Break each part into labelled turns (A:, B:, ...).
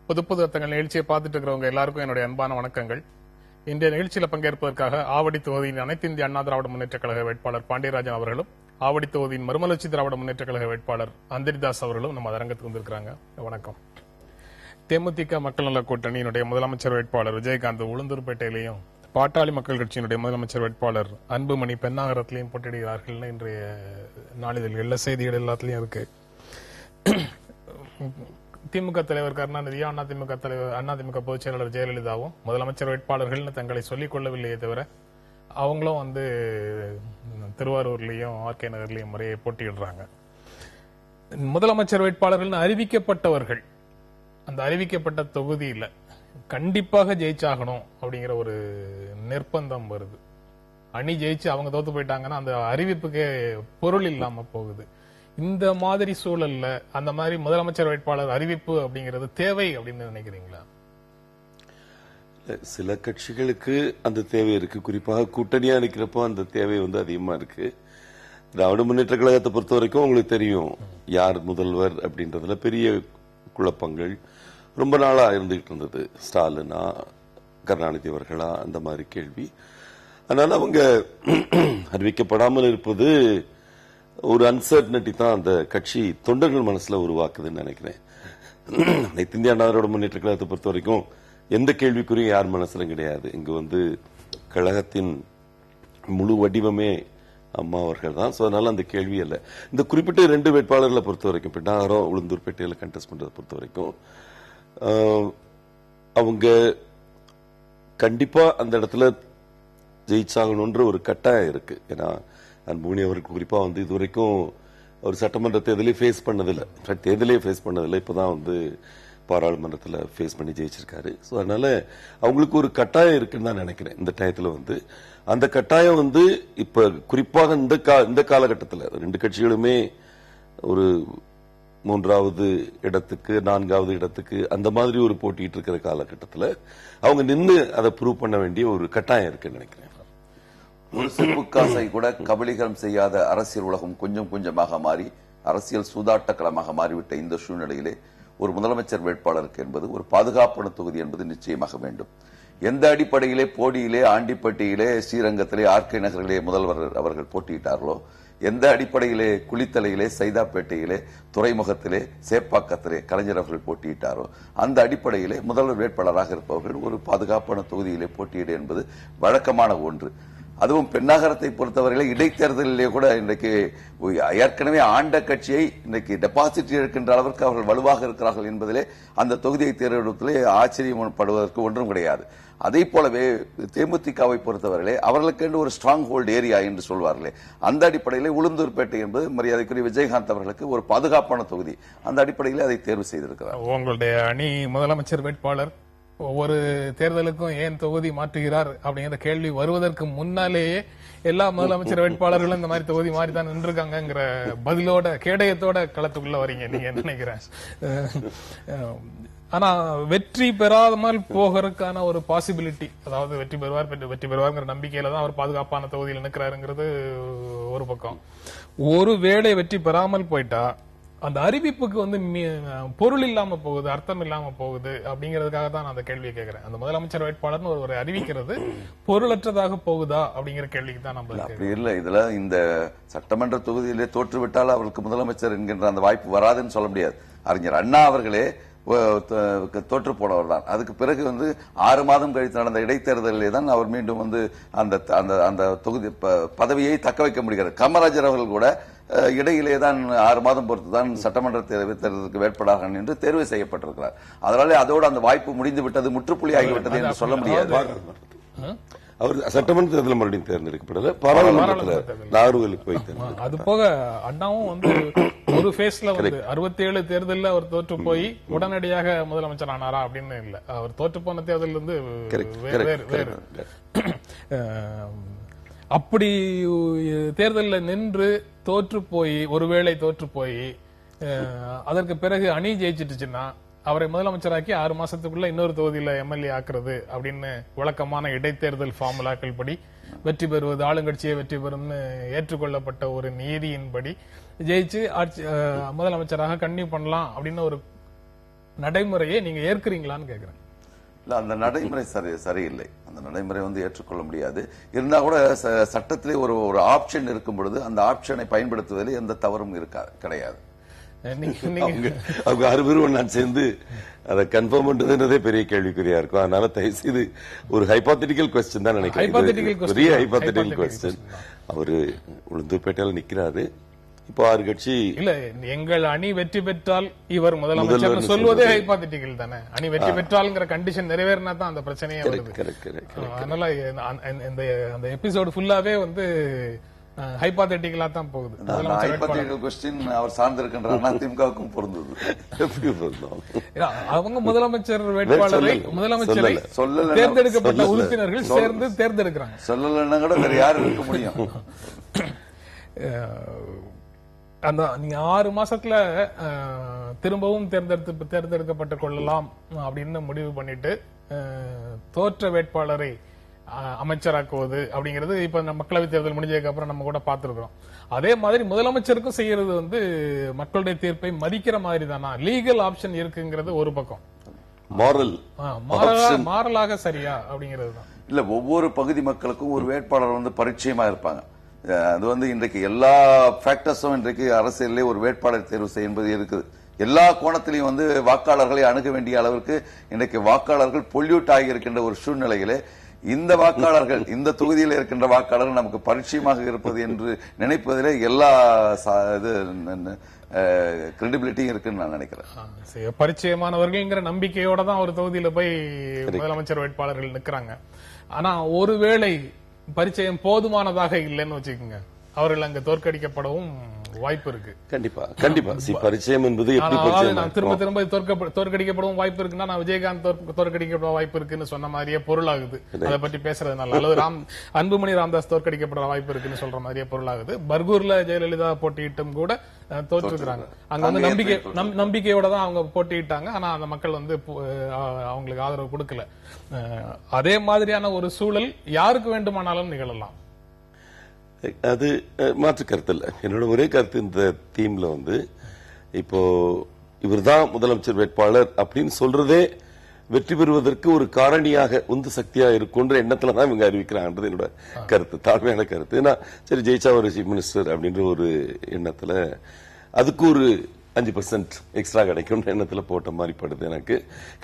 A: புது புது அர்த்தங்கள் நிகழ்ச்சியை பார்த்துட்டு இருக்கிறவங்க எல்லாருக்கும் என்னுடைய அன்பான வணக்கங்கள். இன்றைய நிகழ்ச்சியில் பங்கேற்பதற்காக ஆவடி தொகுதியின் அனைத்து இந்திய அண்ணா திராவிட முன்னேற்ற கழக வேட்பாளர் பாண்டியராஜன் அவர்களும், ஆவடி தொகுதியின் மறுமலர்ச்சி திராவிட முன்னேற்ற கழக வேட்பாளர் அந்தரிதாஸ் அவர்களும் நம்ம அரங்கத்துக்கு வந்திருக்கிறாங்க. வணக்கம். தேமுதிக மக்கள் நல கூட்டணியினுடைய முதலமைச்சர் வேட்பாளர் விஜயகாந்த் உளுந்தூர்பேட்டையிலையும், பாட்டாளி மக்கள் கட்சியினுடைய முதலமைச்சர் வேட்பாளர் அன்புமணி பென்னாகரத்திலையும் போட்டியிடுகிறார்கள். இன்றைய நாளிதழ்கள் செய்திகள் எல்லாத்திலையும் இருக்கு. திமுக தலைவர் கருணாநிதியும், அதிமுக பொதுச் செயலாளர் ஜெயலலிதாவும் முதலமைச்சர் வேட்பாளர்கள் தங்களை சொல்லிக் கொள்ளவில்லையே தவிர அவங்களும் திருவாரூர்லயும் ஆர்கே நகர்லயும் முறையை போட்டியிடுறாங்க. முதலமைச்சர் வேட்பாளர்கள் அறிவிக்கப்பட்டவர்கள் அந்த அறிவிக்கப்பட்ட தொகுதியில கண்டிப்பாக ஜெயிச்சாகணும் அப்படிங்கிற ஒரு நிர்பந்தம் வருது. அணி ஜெயிச்சு அவங்க தோத்து போயிட்டாங்கன்னா அந்த அறிவிப்புக்கே பொருள் இல்லாம போகுது. இந்த மாதிரி சூழல்ல அந்த மாதிரி முதலமைச்சர் வேட்பாளர் அறிவிப்பு அப்படிங்கிறது தேவை அப்படின்னு நினைக்கிறீங்களா?
B: சில கட்சிகளுக்கு அந்த தேவை இருக்கு. குறிப்பாக கூட்டணியா இருக்கிறப்போ அந்த தேவை அதிகமா இருக்கு. திராவிட முன்னேற்ற கழகத்தை பொறுத்த வரைக்கும் உங்களுக்கு தெரியும் யார் முதல்வர் அப்படின்றதுல பெரிய குழப்பங்கள் ரொம்ப நாளா இருந்துகிட்டு இருந்தது. ஸ்டாலினா, கருணாநிதி அவர்களா, அந்த மாதிரி கேள்வி. அதனால அவங்க அறிவிக்கப்படாமல் இருப்பது ஒரு அன்சர்டனிட்டி தான் அந்த கட்சி தொண்டர்கள் மனசுல உருவாக்குதுன்னு நினைக்கிறேன். அனைத்து இந்திய அண்ணா திராவிட முன்னேற்ற கழகத்தை பொறுத்த வரைக்கும் எந்த கேள்விக்குறியும் யார் மனசுலும் கிடையாது. இங்கு கழகத்தின் முழு வடிவமே அம்மா அவர்கள் தான். அதனால அந்த கேள்வி அல்ல. இந்த குறிப்பிட்ட 2 வேட்பாளர்களை பொறுத்த வரைக்கும், பெண்ணாகரம் உளுந்தூர்பேட்டையில் கண்டெஸ்ட் பண்றதை பொறுத்த வரைக்கும் அவங்க கண்டிப்பா அந்த இடத்துல ஜெயிச்சாகணும்ன்ற ஒரு கட்டாயம் இருக்கு. ஏன்னா அன்புமணி அவருக்கு குறிப்பா இதுவரைக்கும் ஒரு சட்டமன்ற தேர்தலே ஃபேஸ் பண்ணதில்லை. தேர்தலே ஃபேஸ் பண்ணதில்லை. இப்பதான் பாராளுமன்றத்தில் ஃபேஸ் பண்ணி ஜெயிச்சிருக்காரு. ஸோ அதனால அவங்களுக்கு ஒரு கட்டாயம் இருக்குன்னு தான் நினைக்கிறேன். இந்த டயத்துல அந்த கட்டாயம் இப்ப குறிப்பாக இந்த காலகட்டத்தில் 2 கட்சிகளுமே ஒரு 3வது இடத்துக்கு 4வது இடத்துக்கு அந்த மாதிரி ஒரு போட்டிட்டு இருக்கிற காலகட்டத்தில் அவங்க நின்று அதை ப்ரூவ் பண்ண வேண்டிய ஒரு கட்டாயம் இருக்குன்னு நினைக்கிறேன்.
C: ஒரு சிறு காசை கூட கபலீகரம் செய்யாத அரசியல் உலகம் கொஞ்சம் கொஞ்சமாக மாறி அரசியல் சூதாட்ட களமாக மாறிவிட்ட இந்த சூழ்நிலையிலே ஒரு முதலமைச்சர் வேட்பாளருக்கு என்பது ஒரு பாதுகாப்பான தொகுதி என்பது நிச்சயமாக வேண்டும். எந்த அடிப்படையிலே போடியிலே, ஆண்டிப்பட்டியிலே, ஸ்ரீரங்கத்திலே, ஆர்கே நகரிலே முதல்வர் அவர்கள் போட்டியிட்டார்களோ, எந்த அடிப்படையிலே குளித்தலையிலே, சைதாப்பேட்டையிலே, துறைமுகத்திலே, சேப்பாக்கத்திலே கலைஞர் அவர்கள் போட்டியிட்டாரோ அந்த அடிப்படையிலே முதல்வர் வேட்பாளராக இருப்பவர்கள் ஒரு பாதுகாப்பான தொகுதியிலே போட்டியிடு என்பது வழக்கமான ஒன்று. அதுவும் பெண்ணாகரத்தை பொறுத்தவரையிலே இடைத்தேர்தலிலே கூட இன்றைக்கு ஏற்கனவே ஆண்ட கட்சியை இன்றைக்கு டெபாசிட் இருக்கின்ற அளவிற்கு அவர்கள் வலுவாக இருக்கிறார்கள் என்பதிலே அந்த தொகுதியை தேர்ந்தெடுப்பதிலே ஆச்சரியப்படுவதற்கு ஒன்றும் கிடையாது. அதே போலவே தேமுதிகவை பொறுத்தவரையிலே அவர்களுக்கு ஒரு ஸ்ட்ராங் ஹோல்டு ஏரியா என்று சொல்வார்களே, அந்த அடிப்படையிலே உளுந்தூர்பேட்டை என்பது மரியாதைக்குரிய விஜயகாந்த் அவர்களுக்கு ஒரு பாதுகாப்பான தொகுதி. அந்த அடிப்படையிலே அதை தேர்வு செய்திருக்கிறார்.
A: உங்களுடைய அணி முதலமைச்சர் வேட்பாளர் ஒவ்வொரு தேர்தலுக்கும் ஏன் தொகுதி மாற்றுகிறார் அப்படிங்கிற கேள்வி வருவதற்கு முன்னாலேயே எல்லா முதலமைச்சர் வேட்பாளர்களும் இந்த மாதிரி தொகுதி மாறி தான் நின்றுருக்காங்கிற பதிலோட கேடயத்தோட களத்துக்குள்ள வரீங்க நீங்க நினைக்கிறேன். ஆனா வெற்றி பெறாமல் போகிறதுக்கான ஒரு பாசிபிலிட்டி, அதாவது வெற்றி பெறுவார்ங்கிற நம்பிக்கையில தான் அவர் பாதுகாப்பான தொகுதியில் நிற்கிறாருங்கிறது ஒரு பக்கம். ஒருவேளை வெற்றி பெறாமல் போயிட்டா அந்த அறிவிப்புக்கு பொருள் இல்லாம போகுது, அர்த்தம் இல்லாம போகுது. அப்படிங்கறதுக்காக தான் நான் அந்த கேள்வியை கேட்கிறேன். அந்த முதலமைச்சர் வேட்பாளர்னு ஒரு அறிவிக்கிறது பொருளற்றதாக போகுதா அப்படிங்கிற கேள்விக்கு தான் நம்ம
C: அப்படி இல்ல. இதுல இந்த சட்டமன்ற தொகுதியிலே தோற்றுவிட்டால் அவருக்கு முதலமைச்சர் என்கின்ற அந்த வாய்ப்பு வராதுன்னு சொல்ல முடியாது. அறிஞர் அண்ணா அவர்களே தோற்று போனவர் தான். அதுக்கு பிறகு 6 மாதம் கழித்து நடந்த இடைத்தேர்தலிலே தான் அவர் மீண்டும் அந்த தொகுதி பதவியை தக்க வைக்க முடிகிறது. காமராஜர் அவர்கள் கூட இடையிலே தான் 6 மாதம் பொறுத்து தான் சட்டமன்ற தேர்தலுக்கு வேட்பாளர்கள் என்று தேர்வு செய்யப்பட்டிருக்கிறார். அதனால அதோடு அந்த வாய்ப்பு முடிந்து விட்டது, முற்றுப்புள்ளி ஆகிவிட்டது என்று சொல்ல முடியாது.
B: அவர் சட்டமன்ற தேர்தலில் மறுபடியும் தேர்ந்தெடுக்கப்படல, பாராளுமன்றத்தில் நாகர்கோவிலுக்கு போய்.
A: அது போக அண்ணாவும் ஒரு பேஸ்ல 67 தேர்தலில் அவர் தோற்று போய் உடனடியாக முதலமைச்சர் ஆனாரா அப்படின்னு இல்ல. அவர் தோற்று போன தேர்தல் வேறு. அப்படி தேர்தலில் நின்று தோற்று போய், ஒருவேளை தோற்று போய் அதற்கு பிறகு அணி ஜெயிச்சிட்டுச்சுன்னா அவரை முதலமைச்சராக்கி 6 மாசத்துக்குள்ள இன்னொரு தொகுதியில எம்எல்ஏ ஆக்குறது அப்படின்னு வழக்கமான இடைத்தேர்தல் ஃபார்முலாக்கள் படி வெற்றி பெறுவது, ஆளுங்கட்சியை வெற்றி பெறும்னு ஏற்றுக்கொள்ளப்பட்ட ஒரு நீதியின்படி ஜெயிச்சு முதலமைச்சராக கன்டினியூ பண்ணலாம் அப்படின்னு ஒரு நடைமுறையை நீங்க ஏற்கிறீங்களான்னு கேக்குறேன்.
C: இல்ல, அந்த நடைமுறை சரியில்லை. அந்த நடைமுறை ஏற்றுக்கொள்ள முடியாது. இருந்தா கூட சட்டத்திலே ஒரு ஆப்ஷன் இருக்கும் பொழுது அந்த ஆப்ஷனை பயன்படுத்துவதில் எந்த தவறும் கிடையாது.
B: அவங்க 6 பேரும் நான் சேர்ந்து அதை கன்ஃபார்ம் பண்றதுன்றதே பெரிய கேள்விக்குறியா இருக்கும். அதனால தயவு செய்து ஒரு ஹைபாத்தட்டிக்கல் கொஸ்டின் தான் நினைக்கிறேன். பெரிய ஹைபாத்தட்டிக்கல் கொஸ்டின். அவரு உளுந்தூர்பேட்டையில நிக்கிறாரு. இப்போ 6 கட்சி
A: இல்ல, எங்கள் அணி வெற்றி பெற்றால் இவர் முதலமைச்சர் சொல்வதே ஹைபாத்தட்டிக்கல் தானே. அணி வெற்றி பெற்றால்ங்கிற கண்டிஷன் நிறைவேறினா தான் அந்த பிரச்சனையே வருது. அதனால அந்த எபிசோடு ஃபுல்லாவே ஹைபாத்தட்டிக்கலா தான் போகுது.
C: ஹைபாத்தட்டிக்கல் கொஸ்டின் அவர் சார்ந்திருக்கின்ற அதிமுகவுக்கும் பொருந்தது.
A: அவங்க முதலமைச்சர் வேட்பாளரை முதலமைச்சரை தேர்ந்தெடுக்கப்பட்ட உறுப்பினர்கள் சேர்ந்து தேர்ந்தெடுக்கிறாங்க.
C: சொல்லலன்னா கூட வேற யாரு இருக்க முடியும்?
A: அந்த நீங்க 6 மாசத்துல திரும்பவும் தேர்ந்தெடுக்கப்பட்டுக் கொள்ளலாம் அப்படின்னு முடிவு பண்ணிட்டு தோற்ற வேட்பாளரை அமைச்சராக்குவது அப்படிங்கிறது இப்ப மக்களவைத் தேர்தல் முடிஞ்சதுக்கு அப்புறம் நம்ம கூட பார்த்திருக்கிறோம். அதே மாதிரி முதலமைச்சருக்கும் செய்யறது மக்களுடைய தீர்ப்பை மதிக்கிற மாதிரி தானா? லீகல் ஆப்ஷன் இருக்குங்கிறது ஒரு பக்கம், மாறலாக சரியா அப்படிங்கிறது தான்.
C: இல்ல, ஒவ்வொரு பகுதி மக்களுக்கும் ஒரு வேட்பாளர் பரிச்சயமா இருப்பாங்க. அது இன்றைக்கு எல்லா ஃபேக்டர்ஸும் இன்றைக்கு அரசியலே ஒரு வேட்பாளர் தேர்வு செய்ய என்பது இருக்குது. எல்லா கோணத்திலையும் வாக்காளர்களை அணுக வேண்டிய அளவிற்கு இன்றைக்கு வாக்காளர்கள் பொல்யூட் ஆகி இருக்கின்ற ஒரு சூழ்நிலையிலே இந்த வாக்காளர்கள், இந்த தொகுதியில் இருக்கின்ற வாக்காளர்கள் நமக்கு பரிச்சயமாக இருப்பது என்று நினைப்பதிலே எல்லா கிரெடிபிலிட்டியும் இருக்குன்னு நான் நினைக்கிறேன்.
A: பரிச்சயமானவர்கள்ங்கிற நம்பிக்கையோட தான் ஒரு தொகுதியில போய் முதலமைச்சர் வேட்பாளர்கள் நிக்கிறாங்க. ஆனா ஒருவேளை பரிச்சயம் போதுமானதாக இல்லைன்னு வச்சுக்கோங்க, அவர்கள் அங்க தோற்கடிக்கப்படவும் வாய்ப்பு இருக்கு.
B: கண்டிப்பா பரிச்சயம் என்பது
A: திரும்ப தோற்கடிக்கப்படவும் வாய்ப்பு இருக்குன்னா நான் விஜயகாந்த் தோற்கடிக்கப்பட வாய்ப்பு இருக்குன்னு சொன்ன மாதிரியே பொருளாகுது. அதை பற்றி பேசுறதுனால அல்லது அன்புமணி ராமதாஸ் தோற்கடிக்கப்பட வாய்ப்பு இருக்குன்னு சொல்ற மாதிரியே பொருளாகுது. பர்கூர்ல ஜெயலலிதா போட்டியிட்டும் கூட தோற்றுக்கிறாங்க. அங்க நம்பிக்கையோட தான் அவங்க போட்டியிட்டாங்க. ஆனா அந்த மக்கள் அவங்களுக்கு ஆதரவு கொடுக்கல. அதே மாதிரியான ஒரு சூழல் யாருக்கு வேண்டுமானாலும் நிகழலாம்.
B: அது மாற்று கருத்து இல்ல. என்னோட ஒரே கருத்து, இந்த தீம்ல இப்போ இவர்தான் முதலமைச்சர் வேட்பாளர் அப்படின்னு சொல்றதே வெற்றி பெறுவதற்கு ஒரு காரணியாக உந்து சக்தியா இருக்குன்ற எண்ணத்துலதான் இவங்க அறிவிக்கிறாங்கன்றது என்னோட கருத்து, தாழ்மையான கருத்து. ஏன்னா சரி, ஜெயிச்சா ஒரு சீஃப் மினிஸ்டர் அப்படின்ற ஒரு எண்ணத்துல அதுக்கு ஒரு 5% எக்ஸ்ட்ரா கிடைக்கும் எண்ணத்துல போட்ட மாதிரி படுது எனக்கு.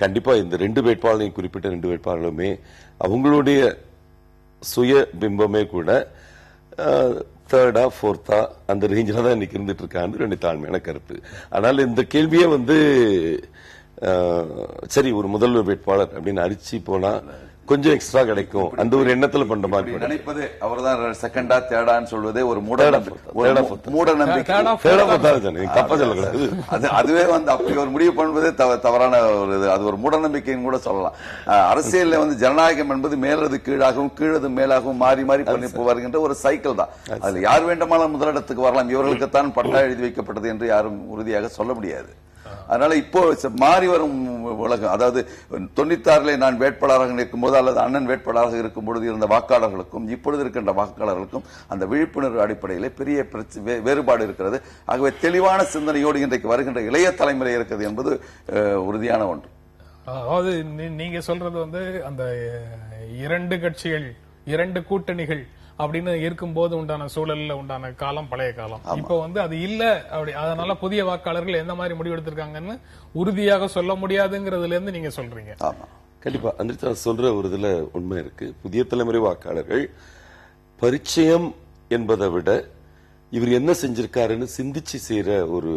B: கண்டிப்பா இந்த 2 வேட்பாளரையும், குறிப்பிட்ட 2 வேட்பாளர்களுமே அவங்களுடைய சுய பிம்பமே கூட 3rd or 4th அந்த ரேஞ்சில தான் இன்னைக்கு இருந்துட்டு இருக்கான்னு ரெண்டு தாழ்மையான கருத்து. ஆனால் இந்த கேள்வியே சரி, ஒரு முதல்வர் வேட்பாளர் அப்படின்னு அடிச்சு போனா கொஞ்சம் எக்ஸ்ட்ரா கிடைக்கும் அந்த ஒரு எண்ணத்துல பண்ற மாதிரி
C: நினைப்பது. அவர்தான் செகண்டா தேர்டான்னு சொல்வதே ஒரு மூட நம்பிக்கை.
B: தப்பா சொல்லக்கூடாது.
C: அதுவே அப்படி ஒரு முடிவு பண்ணுவதே தவறான ஒரு இது. அது ஒரு மூட நம்பிக்கைன்னு கூட சொல்லலாம். அரசியல்ல ஜனநாயகம் என்பது மேலது கீழாகவும் கீழது மேலாகவும் மாறி மாறி பண்ணி வருகின்ற ஒரு சைக்கிள் தான். அதுல யார் வேண்டுமானாலும் முதலிடத்துக்கு வரலாம். இவர்களுக்குத்தான் பட்டா எழுதி வைக்கப்பட்டது என்று யாரும் உறுதியாக சொல்ல முடியாது. அதனால இப்போ மாறி வரும் உலகம், அதாவது 96 நான் வேட்பாளராக நிற்கும் போது அல்லது அண்ணன் வேட்பாளராக இருக்கும் பொழுது இருந்த வாக்காளர்களுக்கும் இப்பொழுது இருக்கின்ற வாக்காளர்களுக்கும் அந்த விழிப்புணர்வு அடிப்படையில் பெரிய வேறுபாடு இருக்கிறது. ஆகவே தெளிவான சிந்தனையோடு இன்றைக்கு வருகின்ற இளைய தலைமுறை இருக்கிறது என்பது உறுதியான ஒன்று.
A: அதாவது நீங்க சொல்றது அந்த 2 கட்சிகள், 2 கூட்டணிகள் அப்படின்னு இருக்கும்போது உண்டான சூழல்ல உண்டான காலம் பழைய காலம். இப்ப அது இல்ல. அப்படி அதனால புதிய வாக்காளர்கள் எந்த மாதிரி முடிவெடுத்திருக்காங்கன்னு உறுதியாக சொல்ல முடியாதுங்கிறதுல இருந்து நீங்க சொல்றீங்க.
B: கண்டிப்பா அந்த சொல்ற ஒரு இதுல உண்மை இருக்கு. புதிய தலைமுறை வாக்காளர்கள் பரிச்சயம் என்பதை விட இவர் என்ன செஞ்சிருக்காருன்னு சிந்திச்சு செய்யற ஒரு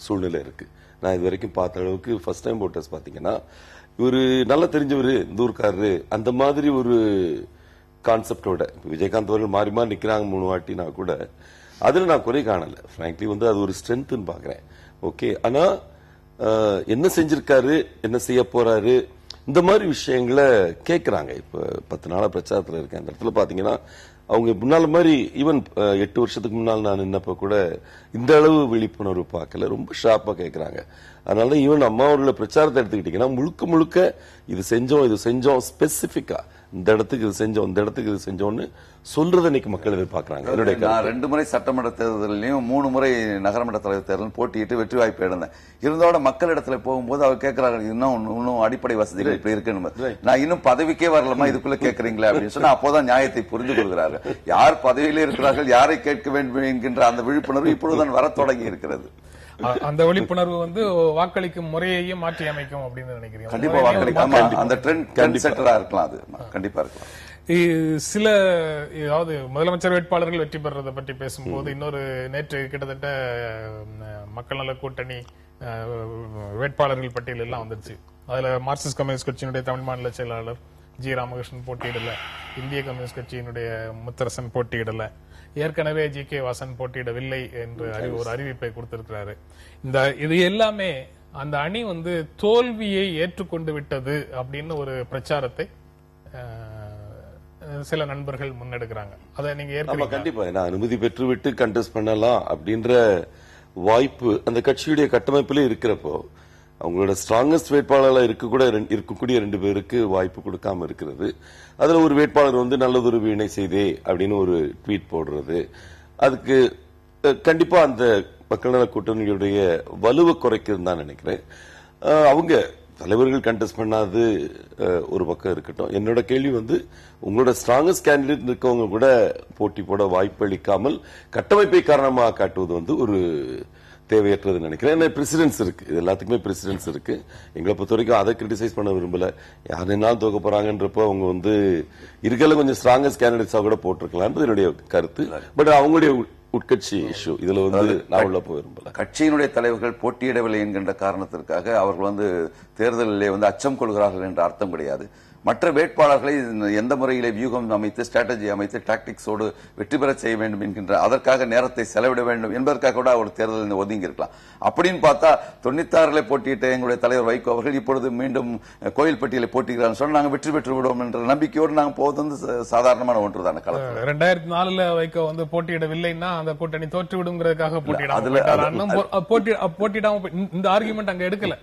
B: சூழ்நிலை இருக்கு. நான் இது வரைக்கும் பார்த்த அளவுக்கு ஃபர்ஸ்ட் டைம் ஓட்டர்ஸ் பாத்தீங்கன்னா இவரு நல்லா தெரிஞ்சவரு, இந்த ஊர்க்காரரு, அந்த மாதிரி ஒரு கான்செப்டோட விஜயகாந்த் அவர்கள் மாறி மாறி நிக்கிறாங்க 3 வாட்டினா கூட அதுல நான் குறை காணல. பிராங்க்லி அது ஒரு ஸ்ட்ரென்த்னு பாக்குறேன். ஓகே, ஆனா என்ன செஞ்சிருக்காரு, என்ன செய்ய போறாரு, இந்த மாதிரி விஷயங்களை கேட்கறாங்க. இப்ப 10 நாளா பிரச்சாரத்துல இருக்கேன். அந்த இடத்துல பாத்தீங்கன்னா அவங்க முன்னால மாதிரி ஈவன் 8 வருஷத்துக்கு முன்னால் நான் நின்னப்ப கூட இந்த அளவு விழிப்புணர்வு பார்க்கல. ரொம்ப ஷார்ப்பா கேட்கறாங்க. அதனால ஈவன் அம்மா அவர்களோட பிரச்சாரத்தை எடுத்துக்கிட்டீங்கன்னா முழுக்க முழுக்க இது செஞ்சோம் ஸ்பெசிபிக்கா இந்த இடத்துக்கு இது செஞ்சோம் இந்த இடத்துக்கு இது செஞ்சோம்னு சொல்றதை இன்னைக்கு மக்கள் எதிர்பார்க்கறாங்க.
C: நான் 2 முறை சட்டமன்ற தேர்தலையும் 3 முறை நகரமன்ற தலைவர் தேர்தலும் போட்டியிட்டு வெற்றி வாய்ப்பு இழந்தேன். இருந்தோட மக்கள் இடத்துல போகும்போது அவர் கேட்கறாங்க இன்னும் அடிப்படை வசதிகள் இப்படி இருக்கு, நான் இன்னும் பதவிக்கே வரலாமா இதுக்குள்ள கேட்கறீங்களா அப்படின்னு சொன்னா அப்போதான் நியாயத்தை புரிஞ்சு கொள்கிறார்கள். யார் பதவியிலே இருக்கிறார்கள், யாரை கேட்க வேண்டும் என்கின்ற அந்த விழிப்புணர்வு இப்பொழுதுதான் வர தொடங்கி இருக்கிறது.
A: அந்த விழிப்புணர்வு வாக்களிக்கும் முறையையும் மாற்றி அமைக்கும் அப்படின்னு நினைக்கிறீங்க?
C: கண்டிப்பா வாக்களிக்கும். அந்த ட்ரெண்ட் செட்டரா இருக்கலாம், அது கண்டிப்பா இருக்கலாம்.
A: சில அதாவது முதலமைச்சர் வேட்பாளர்கள் வெற்றி பெறதை பற்றி பேசும்போது இன்னொரு நேற்று கிட்டத்தட்ட மக்கள் நல கூட்டணி வேட்பாளர்கள் பட்டியல் எல்லாம் வந்துருச்சு. அதுல மார்க்சிஸ்ட் கம்யூனிஸ்ட் கட்சியினுடைய தமிழ் மாநில செயலாளர் ஜி ராமகிருஷ்ணன் போட்டியிடல, இந்திய கம்யூனிஸ்ட் கட்சியினுடைய முத்தரசன் போட்டியிடல, ஏற்கனவே ஜி கே வாசன் போட்டியிடவில்லை என்று ஒரு அறிவிப்பை கொடுத்திருக்கிறாரு. இது எல்லாமே அந்த அணி தோல்வியை ஏற்றுக்கொண்டு விட்டது அப்படின்னு ஒரு பிரச்சாரத்தை சில நண்பர்கள் முன்னெடுக்கிறாங்க. அதை நீங்க
B: கண்டிப்பா அனுமதி பெற்றுவிட்டு கண்டெஸ்ட் பண்ணலாம் அப்படின்ற வாய்ப்பு அந்த கட்சியுடைய கட்டமைப்பிலே இருக்கிறப்போ அவங்களோட ஸ்ட்ராங்கஸ்ட் வேட்பாளராக இருக்கக்கூடிய 2 பேருக்கு வாய்ப்பு கொடுக்காம இருக்கிறது. அதுல ஒரு வேட்பாளர் நல்லதொரு வீணை செய்தே அப்படின்னு ஒரு ட்வீட் போடுறது, அதுக்கு கண்டிப்பா அந்த மக்கள் நல கூட்டணியுடைய வலுவை குறைக்குதுன்னு தான் நினைக்கிறேன். அவங்க தலைவர்கள் கண்டெஸ்ட் பண்ணாது ஒரு பக்கம் இருக்கட்டும். என்னோட கேள்வி உங்களோட ஸ்ட்ராங்கஸ்ட் கேண்டிடேட் இருக்கவங்க கூட போட்டி போட வாய்ப்பு அளிக்காமல் கட்டமைப்பை காரணமாக காட்டுவது ஒரு தேவையற்றது நினைக்கிறேன். ஏன்னா பிரசிடென்ஸ் இருக்கு, இது எல்லாத்துக்குமே பிரசிடென்ஸ் இருக்கு. எங்களை பொறுத்த வரைக்கும் அதை கிரிட்டிசைஸ் பண்ண விரும்பல. யார் என்னாலும் தோக்க போறாங்கன்றப்போ அவங்க இருக்கல கொஞ்சம் ஸ்ட்ராங்கஸ்ட் கேண்டிடேட்ஸா கூட போட்டிருக்கலாம் என்னுடைய கருத்து. பட் அவங்களுடைய உட்கட்சி இஷ்யூ இதுல நான் உள்ள போய் விரும்பல.
C: கட்சியினுடைய தலைவர்கள் போட்டியிடவில்லை என்கின்ற காரணத்திற்காக அவர்கள் தேர்தலிலே அச்சம் கொள்கிறார்கள் என்ற அர்த்தம் கிடையாது. மற்ற வேட்பாளர்களை எந்த முறையிலே வியூகம் அமைத்து ஸ்ட்ராட்டஜி அமைத்து டாக்டிக்ஸோடு வெற்றி பெற செய்ய வேண்டும் என்கின்ற அதற்காக நேரத்தை செலவிட வேண்டும் என்பதற்காக கூட ஒரு தேர்தலில் ஒதுங்கி இருக்கலாம். அப்படின்னு பார்த்தா 96 போட்டியிட்ட எங்களுடைய தலைவர் வைகோ அவர்கள் இப்பொழுது மீண்டும் கோயில்பட்டியலை போட்டிக்கிறார் சொன்னா நாங்க வெற்றி பெற்று விடுவோம் என்ற நம்பிக்கையோடு நாங்க போவது சாதாரணமான ஒன்றுதான.
A: 2004 வைகோ போட்டியிடவில்லைன்னா அந்த கூட்டணி தோற்று விடுங்கிறதுக்காக போட்டியிடாம இந்த ஆர்குமெண்ட் அங்க எடுக்கல.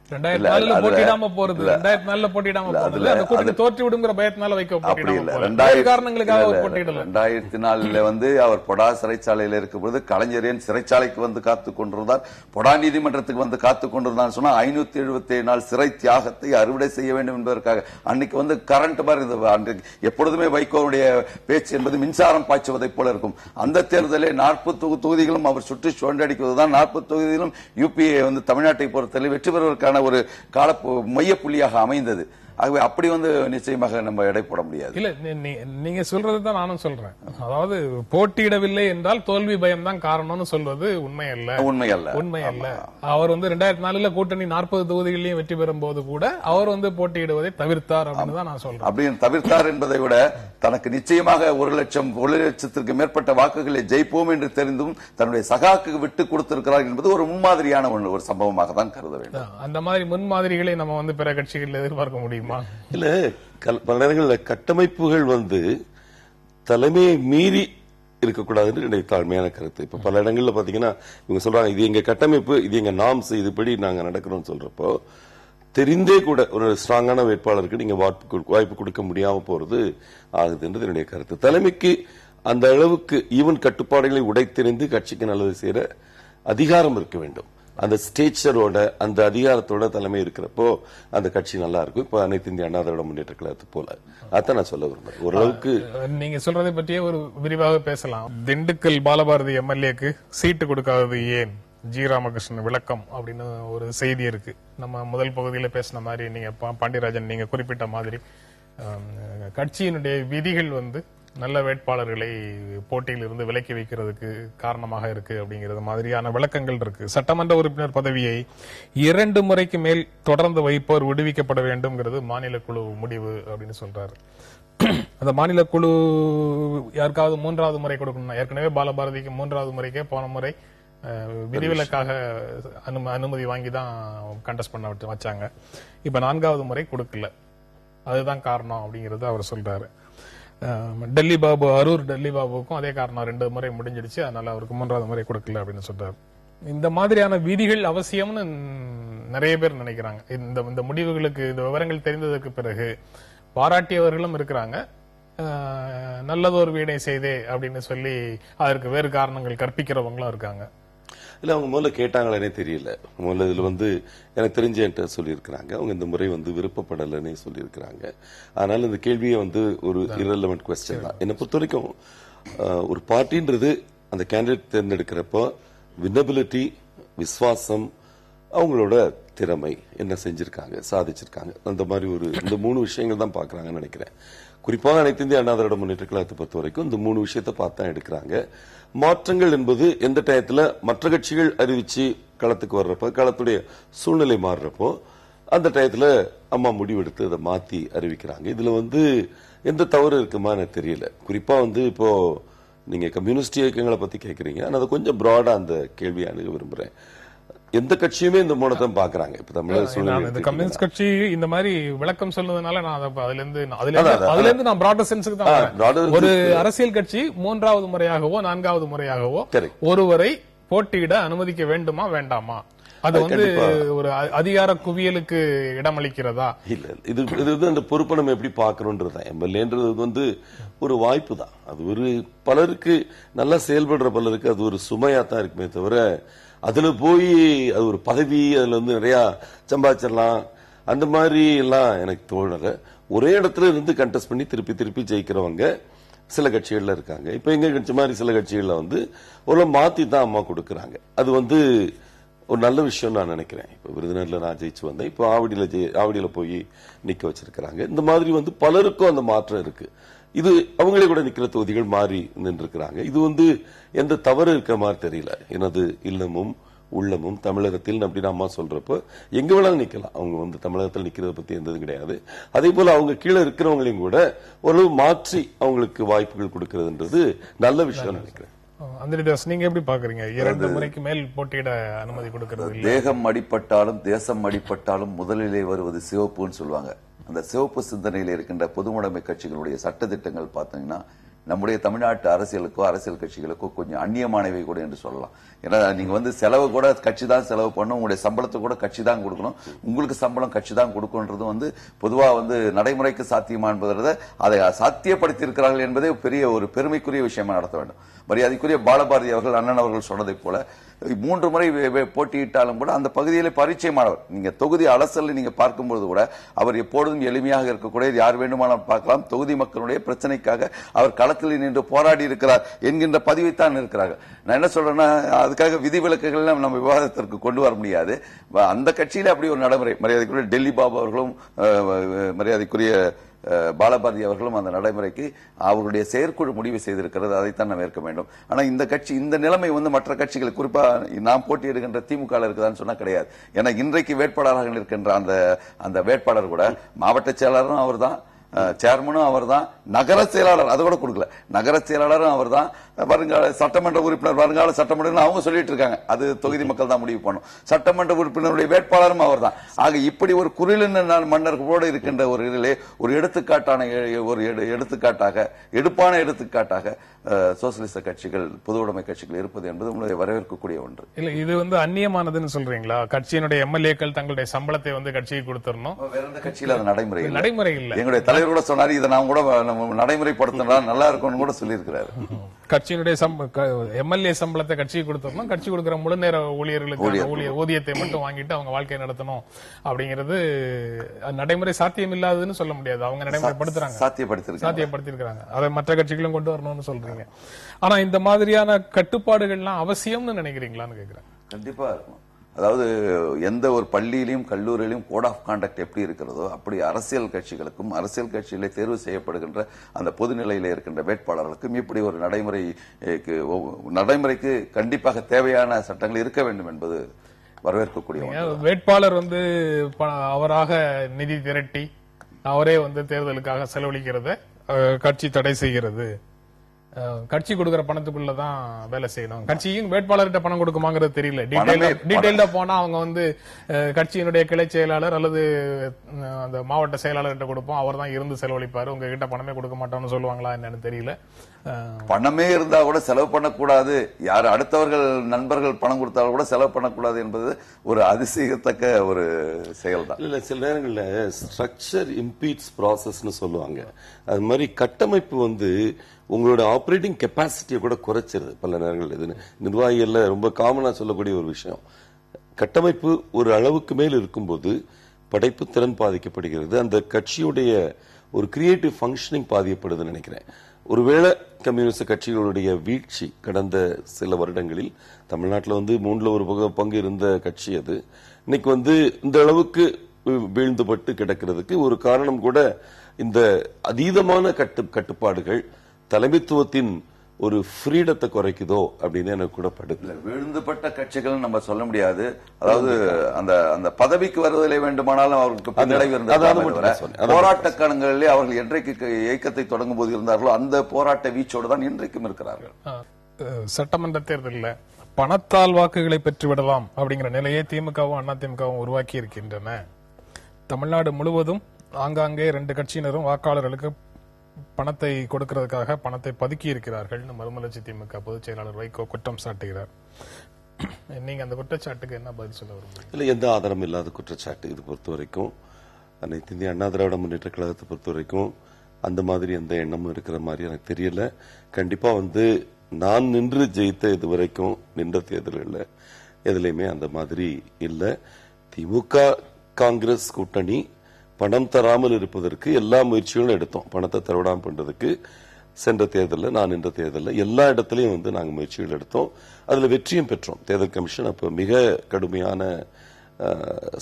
A: 2004 போட்டியிடாம போறது 2004 போட்டியிடாம போறது அந்த கூட்டணி தோற்று விடுங்கிற பயத்தினால வைக்க காரணங்களுக்காக போட்டியிடல.
C: 2004 அவர் பொடா சிறைச்சாலையில் இருக்கும்போது கலைஞரின் சிறைச்சாலைக்கு காத்துக் கொண்டிருந்தார், பொடா நீதிமன்றத்துக்கு காத்துக் கொண்டிருந்தார் சொன்னா 577 நாள் சிறை தியாகத்தை அறுவடை செய்ய வேண்டும் என்பதற்காக அன்னைக்கு கரண்ட் மாதிரி எப்பொழுதுமே வைகோவுடைய பேச்சு என்பது மின்சாரம் பாய்ச்சுவதை போல இருக்கும். அந்த தேர்தலில் 40 தொகுதிகளும் அவர் சுற்றி சுழன்றடிக்குவதுதான் 40 தொகுதிகளும் யூபிஏ தமிழ்நாட்டை பொறுத்தவரை வெற்றி பெறுவதற்கான ஒரு கால மைய புள்ளியாக அமைந்தது. ஆகவே அப்படி நிச்சயமாக நம்ம எடை போட முடியாது.
A: இல்ல நீங்க சொல்றதுதான் நானும் சொல்றேன். அதாவது போட்டியிடவில்லை என்றால் தோல்வி பயம் தான் காரணம்னு சொல்வது உண்மை அல்ல. அவர் 2004 கூட்டணி 40 தொகுதிகளையும் வெற்றி பெறும் போது கூட அவர் போட்டியிடுவதை தவிர்த்தார் அப்படின்னு தான் நான் சொல்றேன்.
C: அப்படின்னு தவிர்த்தார் என்பதை விட தனக்கு நிச்சயமாக 1,00,000 மேற்பட்ட வாக்குகளை ஜெயிப்போம் என்று தெரிந்தும் தன்னுடைய சகாக்கு விட்டு கொடுத்திருக்கிறார் என்பது ஒரு முன்மாதிரியான ஒரு சம்பவமாக தான் கருத வேண்டும்.
A: அந்த மாதிரி முன்மாதிரிகளை நம்ம பிற கட்சிகளில் எதிர்பார்க்க முடியும்
B: இல்ல. பல நேரங்களில் கட்டமைப்புகள் தலைமையை மீறி இருக்கக்கூடாதுன்னு என்னுடைய தாழ்மையான கருத்து. இப்ப பல இடங்கள்ல பாத்தீங்கன்னா இவங்க சொல்றாங்க இது எங்க கட்டமைப்பு, இது எங்க நாம்ஸ், இதுபடி நாங்க நடக்கிறோம் சொல்றப்போ தெரிந்தே கூட ஒரு ஸ்ட்ராங்கான வேட்பாளருக்கு நீங்க வாய்ப்பு கொடுக்க முடியாம போறது ஆகுதுன்றது என்னுடைய கருத்து. தலைமைக்கு அந்த அளவுக்கு ஈவன் கட்டுப்பாடுகளை உடைத்தெறிந்து கட்சிக்கு நல்லது செய்யற அதிகாரம் இருக்க வேண்டும். அந்த ஸ்டேச்சரோட அந்த அதிகாரத்தோட தலைமை இருக்கிறப்போ அந்த கட்சி நல்லா இருக்கும். இப்ப அனைத்து இந்திய அண்ணா திராவிட முன்னேற்ற கழகத்து போல அதான் நான் சொல்ல விரும்புறேன். ஓரளவுக்கு
A: நீங்க சொல்றதை பற்றியே ஒரு விரிவாக பேசலாம். திண்டுக்கல் பாலபாரதி எம்எல்ஏக்கு சீட்டு கொடுக்காதது ஏன், ஜி ராமகிருஷ்ணன் விளக்கம் அப்படின்னு ஒரு செய்தி இருக்கு. நம்ம முதல் பகுதியில பேசின மாதிரி நீங்க பாண்டியராஜன் நீங்க குறிப்பிட்ட மாதிரி கட்சியினுடைய விதிகள் நல்ல வேட்பாளர்களை போட்டியில் இருந்து விலக்கி வைக்கிறதுக்கு காரணமாக இருக்கு அப்படிங்கிறது மாதிரியான விளக்கங்கள் இருக்கு. சட்டமன்ற உறுப்பினர் பதவியை 2 முறைக்கு மேல் தொடர்ந்து வைப்போர் விடுவிக்கப்பட வேண்டும்ங்கிறது மாநில குழு முடிவு அப்படின்னு சொல்றாரு. அந்த மாநில குழு யாருக்காவது 3வது முறை கொடுக்கணும். ஏற்கனவே பாலபாரதிக்கு 3வது முறைக்கே போன முறை விதிவிலக்காக அனுமதி வாங்கி தான் கண்டெஸ்ட் பண்ண வச்சாங்க. இப்ப 4வது முறை கொடுக்கல, அதுதான் காரணம் அப்படிங்கறது அவர் சொல்றாரு. டெல்லி பாபு, அரூர் டெல்லி பாபுவுக்கும் அதே காரணம், 2 முறை முடிஞ்சிடுச்சு, அதனால அவருக்கு 3வது முறை கொடுக்கல அப்படின்னு சொல்றாரு. இந்த மாதிரியான விதிகள் அவசியம்னு நிறைய பேர் நினைக்கிறாங்க. இந்த முடிவுகளுக்கு, இந்த விவரங்கள் தெரிந்ததற்கு பிறகு பாராட்டியவர்களும் இருக்கிறாங்க, நல்லதொரு வீணை செய்தே அப்படின்னு சொல்லி அதற்கு வேறு காரணங்கள் கற்பிக்கிறவங்களும் இருக்காங்க.
B: இல்ல அவங்க முதல்ல கேட்டாங்களே தெரியல. முதல்ல இதுல எனக்கு தெரிஞ்ச என்கிட்ட சொல்லியிருக்கிறாங்க, அவங்க இந்த முறை விருப்பப்படலன்னு சொல்லியிருக்கிறாங்க. அதனால இந்த கேள்வியை ஒரு இரலவென்ட் கொஸ்டின் தான். என்னை பொறுத்த வரைக்கும் ஒரு பார்ட்டின்றது அந்த கேண்டிடேட் தேர்ந்தெடுக்கிறப்போ வினபிலிட்டி, விசுவாசம், அவங்களோட திறமை, என்ன செஞ்சிருக்காங்க, சாதிச்சிருக்காங்க, அந்த மாதிரி இந்த 3 விஷயங்கள் தான் பாக்குறாங்கன்னு நினைக்கிறேன். குறிப்பாக அனைத்து இந்திய அண்ணா திராவிட முன்னேற்ற கழகத்தை பொறுத்த வரைக்கும் இந்த 3 விஷயத்தை பார்த்து தான் எடுக்கிறாங்க. மாற்றங்கள் என்பது எந்த டயத்துல மற்ற கட்சிகள் அறிவிச்சு களத்துக்கு வர்றப்ப, களத்துடைய சூழ்நிலை மாறுறப்போ அந்த டயத்துல அம்மா முடிவெடுத்து அதை மாத்தி அறிவிக்கிறாங்க. இதுல எந்த தவறு இருக்குமா எனக்கு தெரியல. குறிப்பா இப்போ நீங்க கம்யூனிஸ்ட் இயக்கங்களை பத்தி கேக்குறீங்க, ஆனா அதை கொஞ்சம் பிராடா அந்த கேள்வியை அணுக விரும்புறேன். எந்த கட்சியுமே இந்த மூணத்தான் பாக்குறாங்க. இப்ப தமிழக
A: கம்யூனிஸ்ட் கட்சி இந்த மாதிரி விளக்கம் சொல்றதுனால நான் அதுல இருந்து நான் பிராடர் சென்ஸுக்கு தான். ஒரு அரசியல் கட்சி 3வது முறையாகவோ 4வது முறையாகவோ ஒருவரை போட்டியிட அனுமதிக்க வேண்டுமா வேண்டாமா, அது ஒரு அதிகார குவியலுக்கு இடமளிக்கிறதா?
B: இல்ல, இது அந்த பொறுப்பை நம்ம எப்படி பாக்குறோம்ன்றதுதான். எம்எல்ஏன்றது ஒரு வாய்ப்பு தான். அது பலருக்கு நல்லா செயல்படுற பலருக்கு அது ஒரு சுமையா தான் இருக்குமே தவிர, அதுல போய் அது ஒரு பதவி, அதுல நிறைய சம்பாதிச்சிடலாம் அந்த மாதிரி எல்லாம் எனக்கு தோணல. ஒரே இடத்துல இருந்து கண்டெஸ்ட் பண்ணி திருப்பி திருப்பி ஜெயிக்கிறவங்க சில கட்சிகள்ல இருக்காங்க. இப்ப எங்க கட்சி மாதிரி சில கட்சிகள்ல ஒரு மாத்தி தான் அம்மா கொடுக்கறாங்க. அது ஒரு நல்ல விஷயம் நான் நினைக்கிறேன். இப்ப விருதுநகர்ல நான் ஜெயிச்சு வந்தேன், இப்ப ஆவடியில போய் நிக்க வச்சிருக்கிறாங்க. இந்த மாதிரி பலருக்கும் அந்த மாற்றம் இருக்கு. இது அவங்களே கூட நிக்கிற தொகுதிகள் மாறி நின்று இருக்கிறாங்க. இது எந்த தவறு இருக்க மாதிரி தெரியல. எனது இல்லமும் உள்ளமும் தமிழகத்தில் அப்படின்னு அம்மா சொல்றப்ப எங்க வேணாலும் நிக்கலாம். அவங்க தமிழகத்தில் நிக்கிறத பத்தி எந்தது கிடையாது. அதே போல அவங்க கீழே இருக்கிறவங்களையும் கூட ஓரளவு மாற்றி அவங்களுக்கு வாய்ப்புகள் கொடுக்கறதுன்றது நல்ல விஷயம் நினைக்கிறேன்.
A: நீங்க எப்படி பாக்குறீங்க? 2 முறைக்கு மேல் போட்டியிட அனுமதி கொடுக்கிறது.
C: தேகம் அடிப்பட்டாலும் தேசம் அடிப்பட்டாலும் முதலிலே வருவது சிவப்புன்னு சொல்லுவாங்க. அந்த சிவப்பு சிந்தனையில் இருக்கின்ற பொதுவுடைமை கட்சிகளுடைய சட்டத்திட்டங்கள் பார்த்தீங்கன்னா நம்முடைய தமிழ்நாட்டு அரசியலுக்கோ அரசியல் கட்சிகளுக்கோ கொஞ்சம் அந்நியமானவை கூட என்று சொல்லலாம். ஏன்னா நீங்க செலவு கூட கட்சி தான் செலவு பண்ணும், உங்களுடைய சம்பளத்தை கூட கட்சி தான் கொடுக்கணும், உங்களுக்கு சம்பளம் கட்சி தான் கொடுக்கணுன்றது பொதுவா நடைமுறைக்கு சாத்தியமா என்பதை அதை சாத்தியப்படுத்தி இருக்கிறார்கள் என்பதே பெரிய ஒரு பெருமைக்குரிய விஷயமா நடத்த வேண்டும். மரியாதைக்குரிய பாலபாரதி அவர்கள், அண்ணன் அவர்கள் சொன்னதை போல 3 முறை போட்டியிட்டாலும் கூட அந்த பகுதியிலே பரிச்சயமானவர். நீங்க தொகுதி அலசல் நீங்க பார்க்கும்போது கூட அவர் எப்பொழுதும் எளிமையாக இருக்கக்கூடிய, யார் வேண்டுமானாலும் பார்க்கலாம், தொகுதி மக்களுடைய பிரச்சனைக்காக அவர் களத்தில் நின்று போராடி இருக்கிறார் என்கின்ற பதிவைத்தான் இருக்கிறார்கள். நான் என்ன சொல்றேன்னா, அதுக்காக விதிவிலக்குகள் நம்ம விவாதத்திற்கு கொண்டு வர முடியாது. அந்த கட்சியில அப்படி ஒரு நடைமுறை, மரியாதைக்குரிய டெல்லி பாபு அவர்களும் மரியாதைக்குரிய பாலபாரதி அவர்களும் அந்த நடைமுறைக்கு அவருடைய செயற்குழு முடிவு செய்திருக்கிறது. அதைத்தான் நாம் ஏற்க வேண்டும். ஆனா இந்த கட்சி, இந்த நிலைமை மற்ற கட்சிகள், குறிப்பா நாம் போட்டியிடுகின்ற திமுக இருக்குதான்னு சொன்னா கிடையாது. ஏன்னா இன்றைக்கு வேட்பாளராக இருக்கின்ற அந்த வேட்பாளர் கூட மாவட்ட செயலாளரும் அவர் தான், சேர்மனும் அவர் தான், நகர செயலாளர் அது கூட கொடுக்கல, நகர செயலாளரும் அவர் தான், வருங்கால சட்டமன்ற உறுப்பினர், வருங்கால சட்டமன்ற அவங்க சொல்லிட்டு இருக்காங்க, அது தொகுதி மக்கள் தான் முடிவு பண்ணும். சட்டமன்ற உறுப்பினருடைய வேட்பாளரும் அவர் தான். ஆக இப்படி ஒரு குரிலின மன்னர்களோடு இருக்கின்ற ஒரு இதிலே ஒரு எடுத்துக்காட்டாக எடுப்பான எடுத்துக்காட்டாக சோசியலிச கட்சிகள், பொதுவுடைமை கட்சிகள் இருப்பது என்பது உங்களுடைய வரவேற்கக்கூடிய ஒன்று.
A: இல்ல, இது நன்னியமானதுன்னு சொல்றீங்களா? கட்சியினுடைய எம்எல்ஏக்கள் தங்களுடைய சம்பளத்தை கட்சிக்கு கொடுத்துடணும்.
C: வேற எந்த கட்சியில அது நடைமுறை
A: இல்ல.
C: எங்களுடைய தலைவர் கூட சொன்னாரு, இதை நான் கூட நடைமுறைப்படுத்தினா நல்லா இருக்கும்னு கூட சொல்லி இருக்கிறாரு.
A: கட்சியினுடைய எம்எல்ஏ சம்பளத்தை கட்சிக்கு கொடுத்துடணும், கட்சி கொடுக்கிற முழு நேர ஊழியர்களுக்கு ஊதியத்தை மட்டும் வாங்கிட்டு அவங்க வாழ்க்கையை நடத்தணும் அப்படிங்கிறது நடைமுறை சாத்தியம் இல்லாததுன்னு சொல்ல முடியாது. அவங்க நடைமுறைப்படுத்துறாங்க, சாத்தியப்படுத்திருக்காங்க. அதை மற்ற கட்சிகளும் கொண்டு வரணும்னு சொல்றீங்க. ஆனா இந்த மாதிரியான கட்டுப்பாடுகள்லாம் அவசியம்னு நினைக்கிறீங்களான்னு கேக்குறேன்.
C: கண்டிப்பா இருக்கும். அதாவது எந்த ஒரு பள்ளியிலும் கல்லூரியிலும் கோட் ஆஃப் கான்டக்ட் எப்படி இருக்கிறதோ அப்படி அரசியல் கட்சிகளுக்கும் அரசியல் கட்சியிலே தேர்வு செய்யப்படுகின்ற அந்த பொதுநிலையில இருக்கின்ற வேட்பாளர்களுக்கும் இப்படி ஒரு நடைமுறைக்கு கண்டிப்பாக தேவையான சட்டங்கள் இருக்க வேண்டும் என்பது வரவேற்கக்கூடிய.
A: வேட்பாளர் அவராக நிதி திரட்டி அவரே தேர்தலுக்காக செலவழிக்கிறத கட்சி தடை செய்கிறது கட்சி கொடுக்கிற பணத்துக்குள்ளதான் வேலை செய்யணும். கட்சியும் வேட்பாளர்கிட்ட பணம் கொடுக்குமாங்கிறது தெரியல. டீடைல்டா போனா அவங்க வந்து கட்சியினுடைய கிளை செயலாளர் அல்லது அந்த மாவட்ட செயலாளர்கிட்ட கொடுப்போம், அவர் தான் இருந்து செலவழிப்பாரு, உங்ககிட்ட பணமே கொடுக்க மாட்டோம்னு சொல்லுவாங்களா என்னன்னு தெரியல.
C: பணமே இருந்தா கூட செலவு பண்ணக்கூடாது, யார் அடுத்தவர்கள் நண்பர்கள் பணம் கொடுத்தாலும் கூட செலவு பண்ணக்கூடாது என்பது ஒரு அதிசயத்தக்க ஒரு செயல் தான்.
B: இல்ல சில நேரங்களில் ஸ்ட்ரக்சர் இம்பீட்ஸ் ப்ராசஸ்னு சொல்லுவாங்க. அது மாதிரி கட்டமைப்பு வந்து உங்களோட ஆபரேட்டிங் கெப்பாசிட்டியை கூட குறைச்சிருது பல நேரங்கள். இது நிர்வாகிகள்ல ரொம்ப காமனா சொல்லக்கூடிய ஒரு விஷயம். கட்டமைப்பு ஒரு அளவுக்கு மேல் இருக்கும்போது படைப்பு திறன் பாதிக்கப்படுகிறது, அந்த கட்சியுடைய ஒரு கிரியேட்டிவ் ஃபங்க்ஷனிங் பாதிக்கப்படுதுன்னு நினைக்கிறேன். ஒருவேளை கம்யூனிஸ்ட் கட்சிகளுடைய வீழ்ச்சி கடந்த சில வருடங்களில் தமிழ்நாட்டில் வந்து 1/3 இருந்த கட்சி அது இன்னைக்கு வந்து இந்த அளவுக்கு வீழ்ந்துபட்டு கிடக்கிறதுக்கு ஒரு காரணம் கூட இந்த அதீதமான கட்டுப்பாடுகள் தலைமைத்துவத்தின் ஒரு ஃப்ரீடத்தை குறைக்குதோ அப்படின்னு எனக்கு கூட படுது.
C: விழுந்துபட்ட கட்சிகள் நம்ம சொல்ல முடியாது. அதாவது அந்த பதவிக்கு வருவதிலே வேண்டுமானாலும் அவர்களுக்கு பின்னடைவு இருந்தது. போராட்ட காலங்களிலே அவர்கள் என்றைக்கு இயக்கத்தை தொடங்கும் போது இருந்தார்களோ அந்த போராட்ட வீச்சோடு தான் இன்றைக்கும் இருக்கிறார்கள்.
A: சட்டமன்ற தேர்தலில் பணத்தால் வாக்குகளை பெற்றுவிடலாம் அப்படிங்கிற நிலையை திமுகவும் அதிமுகவும் உருவாக்கி இருக்கின்றன. தமிழ்நாடு முழுவதும் ஆங்காங்கே 2 கட்சியினரும் வாக்காளர்களுக்கு பணத்தை கொடுக்கிறதுக்காக பணத்தை பதுக்கி இருக்கிறார்கள். மறுமலர்ச்சி திமுக பொதுச் செயலாளர் வைகோ குற்றம் சாட்டுகிறார். நீங்க அந்த குற்றச்சாட்டுக்கு என்ன பதில் சொல்ல விரும்புறீங்க?
B: இல்ல, எந்த ஆதாரம் இல்லாத குற்றச்சாட்டு. இது பொறுத்த வரைக்கும் அனைத்து இந்திய அண்ணா திராவிட முன்னேற்ற கழகத்தை பொறுத்த வரைக்கும் அந்த மாதிரி எந்த எண்ணமும் இருக்கிற மாதிரி எனக்கு தெரியல. கண்டிப்பா வந்து நான் நின்று ஜெயித்த இது வரைக்கும் நின்ற தேர்தல்கள்ல எதுலையுமே அந்த மாதிரி இல்ல. திமுக காங்கிரஸ் கூட்டணி பணம் தராமல் இருப்பதற்கு எல்லா முயற்சிகளும் எடுத்தோம். பணத்தை தரவிடாமல் பண்றதுக்கு சென்ற தேர்தலில், நான் நின்ற தேர்தலில் எல்லா இடத்துலையும் வந்து நாங்கள் முயற்சிகள் எடுத்தோம். அதுல வெற்றியும் பெற்றோம். தேர்தல் கமிஷன் அப்ப மிக கடுமையான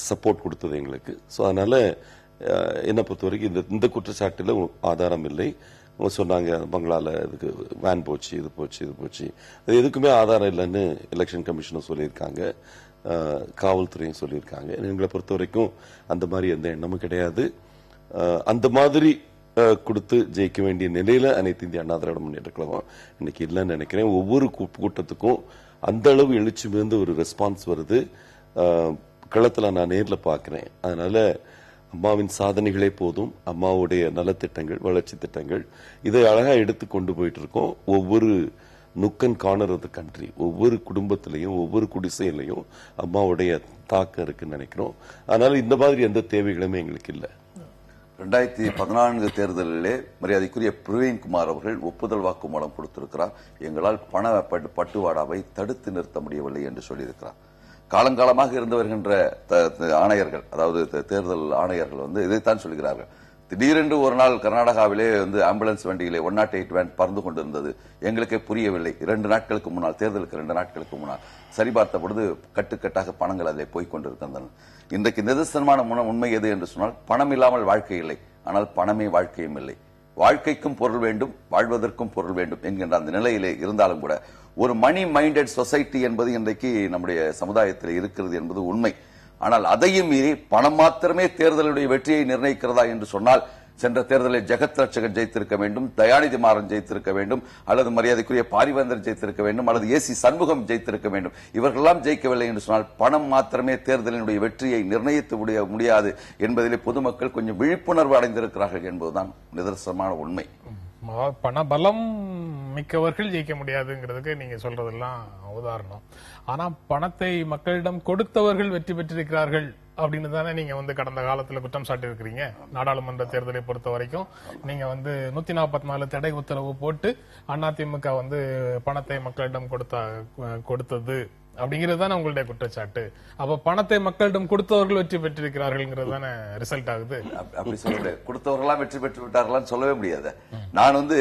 B: சப்போர்ட் கொடுத்தது எங்களுக்கு. ஸோ அதனால என்னை பொறுத்த வரைக்கும் இந்த குற்றச்சாட்டுல ஆதாரம் இல்லை. அவங்க சொன்னாங்க பங்களால இதுக்கு வேன் போச்சு, இது போச்சு, இது போச்சு, அது எதுக்குமே ஆதாரம் இல்லைன்னு எலெக்ஷன் கமிஷனும் சொல்லியிருக்காங்க, காவல்துறையும் சொல்லியிருக்காங்க. எங்களை பொறுத்த வரைக்கும் அந்த மாதிரி எந்த எண்ணமும் கிடையாது. அந்த மாதிரி கொடுத்து ஜெயிக்க வேண்டிய நிலையில அனைத்து இந்திய அண்ணா திராவிட முன்னேற்ற கழகம் இன்னைக்கு இல்லைன்னு நினைக்கிறேன். ஒவ்வொரு கூட்டத்துக்கும் அந்த அளவு எழுச்சி மிகுந்த ஒரு ரெஸ்பான்ஸ் வருது. களத்துல நான் நேர்ல பாக்குறேன். அதனால அம்மாவின் சாதனைகளே போதும், அம்மாவுடைய நலத்திட்டங்கள், வளர்ச்சி திட்டங்கள், இதை அழகா எடுத்து கொண்டு போயிட்டு இருக்கோம். ஒவ்வொரு நுக்கன் கார்னர் ஆஃப் தி கண்ட்ரி, ஒவ்வொரு குடும்பத்திலையும் ஒவ்வொரு குடிசையிலையும் அம்மாவுடைய தாக்கம் இருக்குன்னு நினைக்கிறோம். அதனால இந்த மாதிரி எந்த தேவைகளுமே எங்களுக்கு இல்லை.
C: 2014 தேர்தலிலே மரியாதைக்குரிய பிரவீன்குமார் அவர்கள் ஒப்புதல் வாக்குமூலம் கொடுத்திருக்கிறார். எங்களால் பண பட்டுவாடாவை தடுத்து நிறுத்த முடியவில்லை என்று சொல்லியிருக்கிறார். காலங்காலமாக இருந்து வருகின்ற ஆணையர்கள், அதாவது தேர்தல் ஆணையர்கள் வந்து இதைத்தான் சொல்கிறார்கள். திடீரென்று ஒரு நாள் கர்நாடகாவிலே வந்து ஆம்புலன்ஸ் வண்டியிலே 108 வேன் பறந்து கொண்டிருந்தது. எங்களுக்கே புரியவில்லை. 2 நாட்களுக்கு முன்னால், தேர்தலுக்கு 2 நாட்களுக்கு முன்னால் சரிபார்த்த பொழுது கட்டுக்கட்டாக பணங்கள் அதில் போய்க் கொண்டிருக்கின்றன. இன்றைக்கு நிதர்சனமான உண்மை எது என்று சொன்னால், பணம் இல்லாமல் வாழ்க்கை இல்லை, ஆனால் பணமே வாழ்க்கையும் இல்லை. வாழ்க்கைக்கும் பொருள் வேண்டும், வாழ்வதற்கும் பொருள் வேண்டும் என்கின்ற அந்த நிலையிலே இருந்தாலும் கூட ஒரு மணி மைண்டட் சொசைட்டி என்பது இன்றைக்கு நம்முடைய சமுதாயத்தில் இருக்கிறது என்பது உண்மை. ஆனால் அதையும் மீறி பணம் மாத்திரமே தேர்தலுடைய வெற்றியை நிர்ணயிக்கிறதா என்று சொன்னால், சென்ற தேர்தலில் ஜெகத் ரட்சகன் ஜெயித்திருக்க வேண்டும், தயாநிதி மாறன் ஜெயித்திருக்க வேண்டும், அல்லது மரியாதைக்குரிய பாரிவேந்தர் ஜெயித்திருக்க வேண்டும், அல்லது ஏசி சண்முகம் ஜெயித்திருக்க வேண்டும். இவர்களெல்லாம் ஜெயிக்கவில்லை என்று சொன்னால் பணம் மாத்திரமே தேர்தலினுடைய வெற்றியை நிர்ணயித்து முடியாது என்பதிலே பொதுமக்கள் கொஞ்சம் விழிப்புணர்வு அடைந்திருக்கிறார்கள் என்பதுதான் நிதர்சனமான உண்மை.
A: பண பலம் மிக்கவர்கள் ஜெயிக்க முடியாதுங்கிறதுக்கு நீங்க சொல்றதெல்லாம் உதாரணம். ஆனா பணத்தை மக்களிடம் கொடுத்தவர்கள் வெற்றி பெற்றிருக்கிறார்கள் அப்படின்னு தானே நீங்க வந்து கடந்த காலத்துல குற்றம் சாட்டி இருக்கிறீங்க. நாடாளுமன்ற தேர்தலை பொறுத்த வரைக்கும் நீங்க வந்து 144 தடை உத்தரவு போட்டு அதிமுக வந்து பணத்தை மக்களிடம் கொடுத்தது அப்படிங்கிறது தானே உங்களுடைய குற்றச்சாட்டு. அப்ப பணத்தை மக்களிடம் கொடுத்தவர்கள் வெற்றி பெற்றிருக்கிறார்கள் தானே ரிசல்ட் ஆகுது.
C: அப்படி சொல்ல கொடுத்தவர்களாம் வெற்றி பெற்று விட்டார்களான்னு சொல்லவே முடியாது. நான் வந்து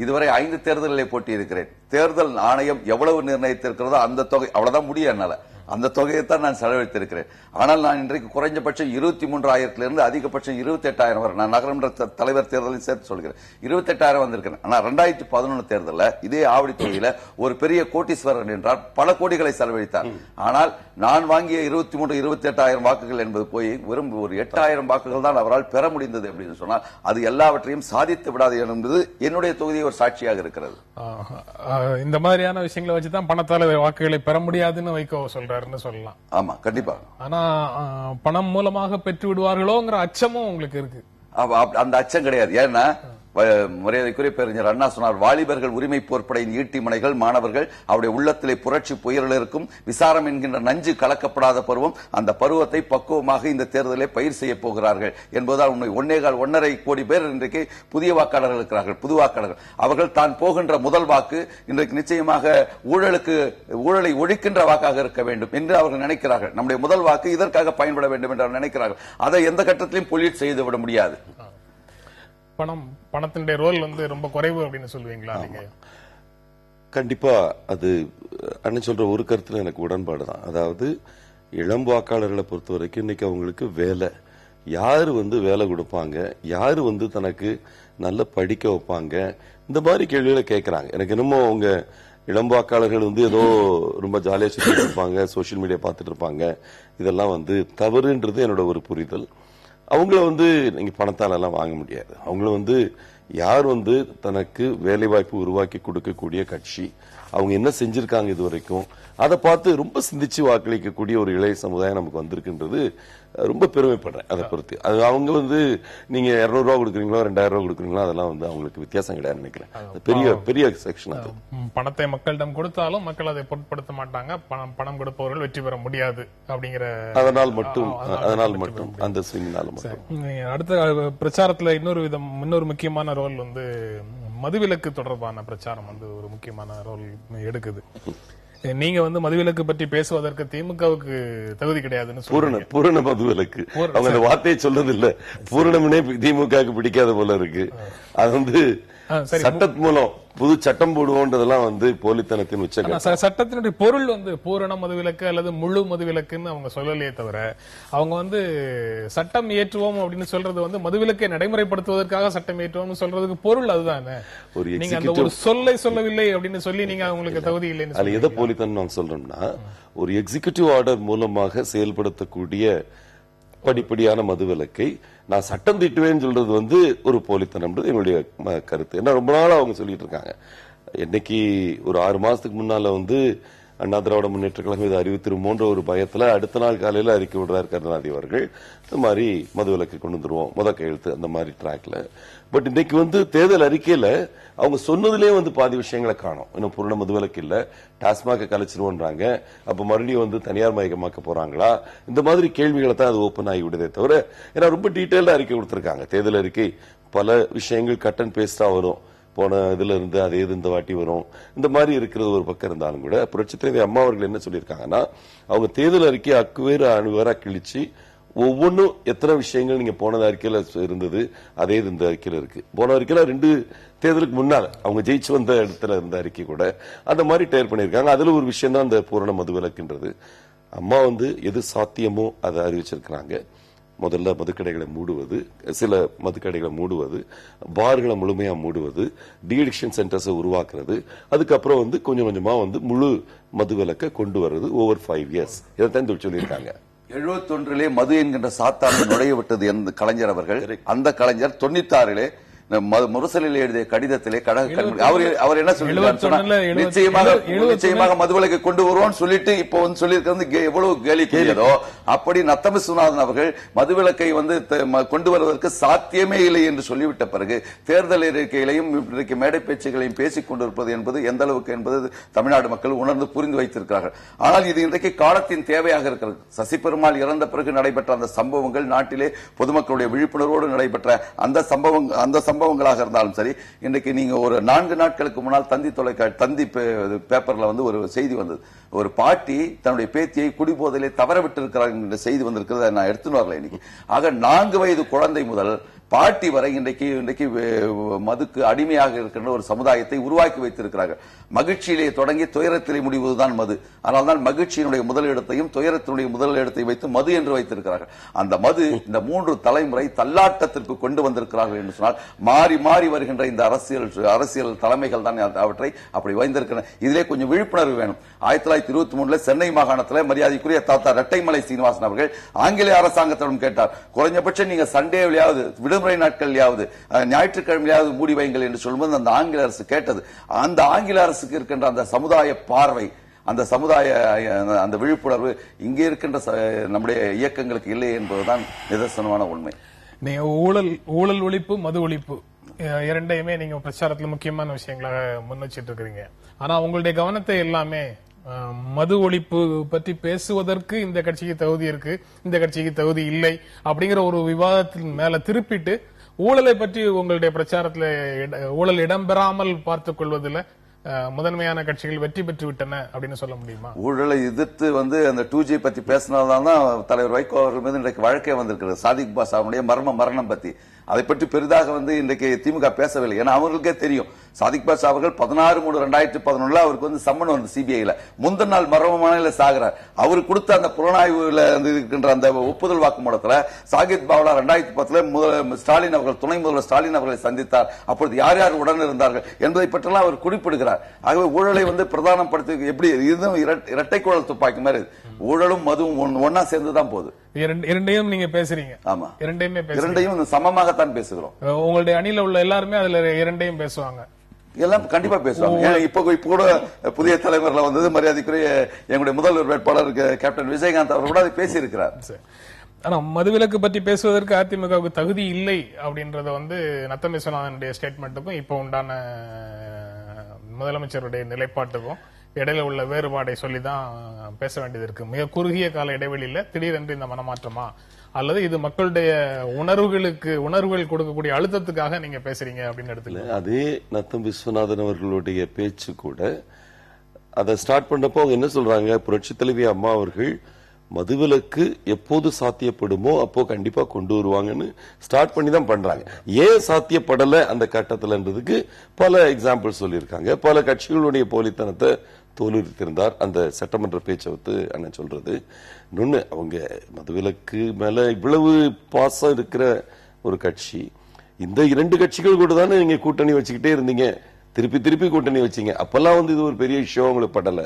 C: இதுவரை 5 தேர்தல்களை போட்டி இருக்கிறேன். தேர்தல் ஆணையம் எவ்வளவு நிர்ணயித்திருக்கிறதோ அந்த தொகை, அவ்வளவுதான் முடியும் என்னால. அந்த தொகையை தான் நான் செலவழித்திருக்கிறேன். ஆனால் நான் இன்றைக்கு குறைஞ்சபட்சம் 23,000 அதிகபட்சம் 28,000 வரை, நான் நகரமன்ற தலைவர் தேர்தலையும் சேர்த்து சொல்கிறேன், 28,000 வந்திருக்கிறேன். ஆனா 2011 தேர்தலில் இதே ஆவடி தொகுதியில ஒரு பெரிய கோட்டீஸ்வரர் என்றால் பல கோடிகளை செலவழித்தார். ஆனால் நான் வாங்கிய 23-28,000 வாக்குகள் என்பது போய் வெறும் ஒரு 8,000 வாக்குகள் தான் அவரால் பெற முடிந்தது அப்படின்னு சொன்னால் அது எல்லாவற்றையும் சாதித்து விடாது என்பது என்னுடைய தொகுதியை ஒரு சாட்சியாக இருக்கிறது.
A: இந்த மாதிரியான விஷயங்களை வச்சுதான் பணத்தால வாக்குகளை பெற முடியாதுன்னு வைகோ சொல்றாருன்னு சொல்லலாம்.
C: ஆமா, கண்டிப்பா.
A: ஆனா பணம் மூலமாக பெற்று விடுவார்களோங்கிற அச்சமும் உங்களுக்கு இருக்கு.
C: அந்த அச்சம் கிடையாது. ஏன்னா மரியாதைக்குரிய பேரறிஞர் அண்ணா சொன்னார், வாலிபர்கள் உரிமை போர்ப்படையின் ஈட்டி முனைகள் மாணவர்கள், அவருடைய உள்ளத்திலே புரட்சி புயல் இருக்கும், விசாரம் என்கின்ற நஞ்சு கலக்கப்படாத பருவம், அந்த பருவத்தை பக்குவமாக இந்த தேர்தலை பயிர் செய்ய போகிறார்கள் என்பதுதான் உண்மை. 1.5 கோடி பேர் இன்றைக்கு புதிய வாக்காளர்கள் இருக்கிறார்கள், புது வாக்காளர்கள். அவர்கள் தான் போகின்ற முதல் வாக்கு இன்றைக்கு நிச்சயமாக ஊழலை ஒழிக்கின்ற வாக்காக இருக்க வேண்டும் என்று அவர்கள் நினைக்கிறார்கள். நம்முடைய முதல் வாக்கு இதற்காக பயன்பட வேண்டும் என்று அவர்கள் நினைக்கிறார்கள். அதை எந்த கட்டத்திலும் பொல்யூட் செய்துவிட முடியாது.
A: பணத்தினுடைய ரோல் ரொம்ப குறைவு அப்படின்னு சொல்லுவீங்களா நீங்க?
B: கண்டிப்பா அது அண்ணன் சொல்ற ஒரு கருத்துல எனக்கு உடன்பாடு தான். அதாவது இளம் வாக்காளர்களை பொறுத்த வரைக்கும் இன்னைக்கு அவங்களுக்கு வேலை, யாரு வேலை கொடுப்பாங்க, யாரு தனக்கு நல்ல படிக்க வைப்பாங்க, இந்த மாதிரி கேள்விகளை கேட்கறாங்க. எனக்கு என்னமோ அவங்க இளம் வாக்காளர்கள் ஏதோ ரொம்ப ஜாலியா சுத்திட்டு இருப்பாங்க, சோசியல் மீடியா பார்த்துட்டு இருப்பாங்க, இதெல்லாம் தவறுன்றது என்னோட ஒரு புரிதல். அவங்கள நீங்க பணத்தால எல்லாம் வாங்க முடியாது. அவங்கள யார் தனக்கு வேலை வாய்ப்பு உருவாக்கி கொடுக்கக்கூடிய கட்சி, அவங்க என்ன செஞ்சிருக்காங்க இது வரைக்கும், அதை பார்த்து ரொம்ப சிந்திச்சு வாக்களிக்கக்கூடிய ஒரு இளைய சமுதாயம் நமக்கு வந்திருக்குன்றது ரொம்ப பெருமைப்படுறேன். அதை பொறுத்து அது அவங்க நீங்க 200 ரூபா கொடுக்குறீங்களோ 2000 ரூபா கொடுக்குறீங்களோ அதெல்லாம் அவங்களுக்கு வித்தியாசம் கிடையாது நினைக்கிறேன். பெரிய பெரிய செக்ஷன். அது
A: பணத்தை மக்களிடம் கொடுத்தாலும் மக்கள் அதை பொருட்படுத்த மாட்டாங்க. பணம் கொடுப்பவர்கள் வெற்றி பெற முடியாது அப்படிங்கிற அதனால்
B: மட்டும் அந்த சீனினால மட்டும்.
A: அடுத்த பிரச்சாரத்துல இன்னொரு முக்கியமான ரோல் மதுவிலக்கு தொடர்பான பிரச்சாரம் ஒரு முக்கியமான ரோல் எடுக்குது. நீங்க மதுவிலக்கு பற்றி பேசுவதற்கு திமுகவுக்கு தகுதி கிடையாதுன்னு
B: பூரண மதுவிலக்கு அவங்க அந்த வார்த்தையை சொல்றது இல்ல. பூரணமே திமுகவுக்கு பிடிக்காத போல இருக்கு. அது சட்டத்தின் மூலம் புது சட்டம் போடுவோன்றதெல்லாம் போலித்தனத்தின் உச்சம்.
A: சட்டத்தினுடைய பொருள் பூரண மதுவிலக்கு அல்லது முழு மதுவிலக்குன்னு அவங்க சொல்லலையே தவிர, அவங்க சட்டம் ஏற்றுவோம் அப்படின்னு சொல்றது மதுவிலக்கை நடைமுறைப்படுத்துவதற்காக சட்டம் ஏற்றுவோம் சொல்றதுக்கு பொருள் அதுதானே. நீங்க அந்த ஒரு சொல்லை சொல்லவில்லை அப்படின்னு சொல்லி நீங்க அவங்களுக்கு தகுதி இல்லைன்னு
B: அது எதை போலித்தனம் நான் சொல்றோம்னா, ஒரு எக்ஸிகியூட்டிவ் ஆர்டர் மூலமாக செயல்படுத்தக்கூடிய படிப்படியான மதுவிலக்கை நான் சட்டம் தீட்டுவேன்னு சொல்றது ஒரு போலித்தனம்ன்றது என்னுடைய கருத்து. ஏன்னா ரொம்ப நாளா அவங்க சொல்லிட்டு இருக்காங்க. இன்னைக்கு ஒரு 6 மாசத்துக்கு முன்னால அண்ணா திராவிட முன்னேற்ற கழகம் இதை அறிவித்திருமோன்ற ஒரு பயத்துல அடுத்த நாள் காலையில அறிக்கை விடுறாரு கருணாநிதி அவர்கள், இந்த மாதிரி மதுவிலக்கு கொண்டு வந்துருவோம் முத கையெழுத்து அந்த மாதிரி ட்ராக்ல. பட் இன்னைக்கு தேர்தல் அறிக்கையில அவங்க சொன்னதுலயே பாதி விஷயங்களை காணும். இன்னும் பூரண மதுவிலக்கு இல்ல, டாஸ்மாக கலைச்சிருவோன்றாங்க, அப்ப மறுபடியும் தனியார் மயக்கமாக்க போறாங்களா, இந்த மாதிரி கேள்விகளை தான் அது ஓபன் ஆகி விடுதே தவிர, ஏன்னா ரொம்ப டீட்டெயில்டா அறிக்கை கொடுத்திருக்காங்க. தேர்தல் அறிக்கை பல விஷயங்கள் கட் அண்ட் பேஸ்டா வரும். போன இதுல இருந்து அதே இந்த வாட்டி வரும். இந்த மாதிரி இருக்கிறது ஒரு பக்கம் இருந்தாலும் கூட புரட்சித் தலைவி அம்மா அவர்கள் என்ன சொல்லியிருக்காங்கன்னா, அவங்க தேர்தல் அறிக்கையை அக்குவேறு அணுவேரா கிழிச்சு ஒவ்வொன்றும் எத்தனை விஷயங்கள் நீங்க போன அறிக்கையில இருந்தது அதே இந்த அறிக்கையில இருக்கு. போன அறிக்கையில 2 தேர்தலுக்கு முன்னால அவங்க ஜெயிச்சு வந்த இடத்துல இருந்த அறிக்கை கூட அந்த மாதிரி டயர் பண்ணிருக்காங்க. அதுல ஒரு விஷயம் தான் அந்த பூரண மதுவிலக்குன்றது. அம்மா எது சாத்தியமோ அதை அறிவிச்சிருக்கிறாங்க. முதல்ல மதுக்கடைகளை மூடுவது, சில மதுக்கடைகளை மூடுவது, பார்களை முழுமையா மூடுவது, டிஅடிக்ஷன் சென்டர்ஸை உருவாக்குறது, அதுக்கப்புறம் கொஞ்சம் கொஞ்சமா முழு மதுவிலக்கை கொண்டு வர்றது ஓவர் 5 இயர்ஸ். இதைத்தான் சொல்லியிருக்காங்க.
C: 71 மது என்கின்ற சாத்தானை நுழைய விட்டது கலைஞர் அவர்கள். அந்த கலைஞர் 96 முரசலில் எழுதிய கடிதத்திலே அவர் என்ன சொல்லியிருக்காரு, நிச்சயமாக மதுவிலக்கை கொண்டு வருவோம் சொல்லிட்டு இப்போ சொல்லியிருக்கிறது எவ்வளவு கேலி கேட்டதோ அப்படி நத்தம் விஸ்வநாதன் அவர்கள் மதுவிலக்கை கொண்டு வருவதற்கு சாத்தியமே இல்லை என்று சொல்லிவிட்ட பிறகு தேர்தல் அறிக்கைகளையும் இன்றைக்கு மேடை பேச்சுகளையும் பேசிக் கொண்டிருப்பது என்பது எந்த அளவுக்கு என்பது தமிழ்நாடு மக்கள் உணர்ந்து புரிந்து வைத்திருக்கிறார்கள். ஆனால் இது இன்றைக்கு காலத்தின் தேவையாக இருக்கிறது. சசி பெருமாள் இறந்த பிறகு நடைபெற்ற அந்த சம்பவங்கள், நாட்டிலே பொதுமக்களுடைய விழிப்புணர்வோடு நடைபெற்ற அந்த சம்பவங்களாக இருந்தாலும் சரி, இன்றைக்கு நீங்க ஒரு 4 நாட்களுக்கு முன்னால் தந்தி பேப்பர்ல ஒரு செய்தி வந்தது. ஒரு பாட்டி தன்னுடைய பேத்தியை குடிபோதையிலே தவற விட்டு இருக்கிறார் என்ற செய்தி வந்திருக்கிறது. நான் எடுத்துன்னு வரல இன்னைக்கு. ஆக 4 வயது குழந்தை முதல் பாட்டி வரை இன்றைக்கு மதுக்கு அடிமையாக இருக்கின்ற ஒரு சமுதாயத்தை உருவாக்கி வைத்திருக்கிறார்கள். மகிழ்ச்சியிலே தொடங்கி துயரத்திலே முடிவதுதான் மது. அதனால்தான் மகிழ்ச்சியினுடைய முதலிடத்தையும் துயரத்தினுடைய முதலிடத்தையும் வைத்து மது என்று வைத்திருக்கிறார்கள். அந்த மது இந்த 3 தலைமுறை தள்ளாட்டத்திற்கு கொண்டு வந்திருக்கிறார்கள் என்று சொன்னால் மாறி மாறி வருகின்ற இந்த அரசியல் தலைமைகள் தான் அவற்றை அப்படி வைத்திருக்கின்றன. இதிலே கொஞ்சம் விழிப்புணர்வு வேணும். 1923 சென்னை மாகாணத்தில் மரியாதைக்குரிய தாத்தா இரட்டைமலை சீனிவாசன் அவர்கள் ஆங்கிலேய அரசாங்கத்திடம் கேட்டார், குறைஞ்சபட்சம் நீங்க சண்டேவிலையாவது விடுமுறை நாட்கள்லையாவது ஞாயிற்றுக்கிழமையாவது மூடி வைங்கள் என்று சொல்லும்போது அந்த ஆங்கில அரசு கேட்டது. அந்த ஆங்கில அரசுக்கு இருக்கின்ற அந்த சமுதாய பார்வை, அந்த சமுதாய அந்த விழிப்புணர்வு இங்கே இருக்கின்ற நம்முடைய இயக்கங்களுக்கு இல்லை என்பதுதான் நிதர்சனமான உண்மை.
A: நீங்க ஊழல் ஒழிப்பு, மது ஒழிப்பு இரண்டையுமே நீங்க பிரச்சாரத்துல முக்கியமான விஷயங்களாக முன் வச்சிட்டு இருக்கிறீங்க. ஆனா உங்களுடைய கவனத்தை எல்லாமே மது ஒழிப்பு பற்றி பேசுவதற்கு இந்த கட்சிக்கு தகுதி இருக்கு, இந்த கட்சிக்கு தகுதி இல்லை அப்படிங்கிற ஒரு விவாதத்தின் மேல திருப்பிட்டு ஊழலை பற்றி உங்களுடைய பிரச்சாரத்துல ஊழல் இடம்பெறாமல் பார்த்துக் கொள்வதில் முதன்மையான கட்சிகள் வெற்றி பெற்று விட்டன அப்படின்னு சொல்ல முடியுமா?
C: ஊழலை எதிர்த்து அந்த 2G பத்தி பேசினால்தான் தலைவர் வைகோ அவர்கள் மீது இன்றைக்கு வழக்கே வந்திருக்கிறது. சாதிக் பாஷாவுடைய மரணம் பத்தி அதை பற்றி பெரிதாக இன்றைக்கு திமுக பேசவில்லை. ஏன்னா அவர்களுக்கே தெரியும் சாதிக் பாஷா அவர்கள் 16/3/2011 அவருக்கு சம்மன் வந்து சிபிஐல முந்தின நாள் மர்மமான சாகிறார். அவர் கொடுத்த அந்த புலனாய்வுல இருக்கின்ற அந்த ஒப்புதல் வாக்குமூலத்துல சாகித் பாவ்லா 2010 ஸ்டாலின் அவர்கள் துணை முதல்வர் ஸ்டாலின் அவர்களை சந்தித்தார். அப்பொழுது யார் யார் உடன் இருந்தார்கள் என்பதை பற்றெல்லாம் அவர் குறிப்பிடுகிறார். ஆகவே ஊழலை பிரதானப்படுத்தி எப்படி இதுவும் இரட்டை குழல் துப்பாக்கி மாதிரி ஊழலும் மதுவும் ஒன்னா சேர்ந்துதான் போகுது.
A: இரண்டையும் நீங்க பேசுறீங்க.
C: ஆமா, இரண்டையும் சமமாகத்தான் பேசுகிறோம்.
A: உங்களுடைய அணியில உள்ள எல்லாருமே அதுல இரண்டையும் பேசுவாங்க.
C: எல்லாம் கண்டிப்பா பேசுவாங்க. இப்ப கூட புதிய தலைவர்ல வந்தது மரியாதைக்குரிய எங்களுடைய முதல்வர் வேட்பாளர் கேப்டன் விஜயகாந்த் அவர் கூட அதை பேசியிருக்கிறார்.
A: ஆனா மதுவிலக்கு பற்றி பேசுவதற்கு அதிமுகவுக்கு தகுதி இல்லை அப்படின்றத நத்தம் விஸ்வநாதனுடைய ஸ்டேட்மெண்ட்டுக்கும் இப்ப உண்டான முதலமைச்சருடைய நிலைப்பாட்டுக்கும் இடையில உள்ள வேறுபாடை சொல்லிதான் பேச வேண்டியது இருக்கு. மிக குறுகிய கால இடைவெளியில திடீரென்று இந்த மனமாற்றமா, அல்லது இது மக்களுடைய உணர்வுகள் கொடுக்கக்கூடிய அழுத்தத்துக்காக நீங்க பேசுறீங்க அப்படின்னு எடுத்துக்கல.
B: அதே நத்தம் விஸ்வநாதன் அவர்களுடைய பேச்சு கூட அதை ஸ்டார்ட் பண்ணப்போ அவங்க என்ன சொல்றாங்க, புரட்சி தலைவி அம்மா அவர்கள் மதுவிலக்கு எப்போது சாத்தியப்படுமோ அப்போ கண்டிப்பா கொண்டு வருவாங்கன்னு ஸ்டார்ட் பண்ணி தான் பண்றாங்க. ஏன் சாத்தியப்படல அந்த கட்டத்தில்ன்றதுக்கு பல எக்ஸாம்பிள் சொல்லியிருக்காங்க. பல கட்சிகளுடைய போலித்தனத்தை தோலுரித்திருந்தார் அந்த சட்டமன்ற பேச்சை அண்ணன் சொல்றது. இன்னொன்னு, அவங்க மதுவிலக்கு மேல இவ்வளவு பாசம் இருக்கிற ஒரு கட்சி, இந்த 2 கட்சிகள் கூட தானே நீங்க கூட்டணி வச்சுக்கிட்டே இருந்தீங்க, திருப்பி கூட்டணி வச்சீங்க. அப்பெல்லாம் இது ஒரு பெரிய விஷயம் உங்களுக்கு படல.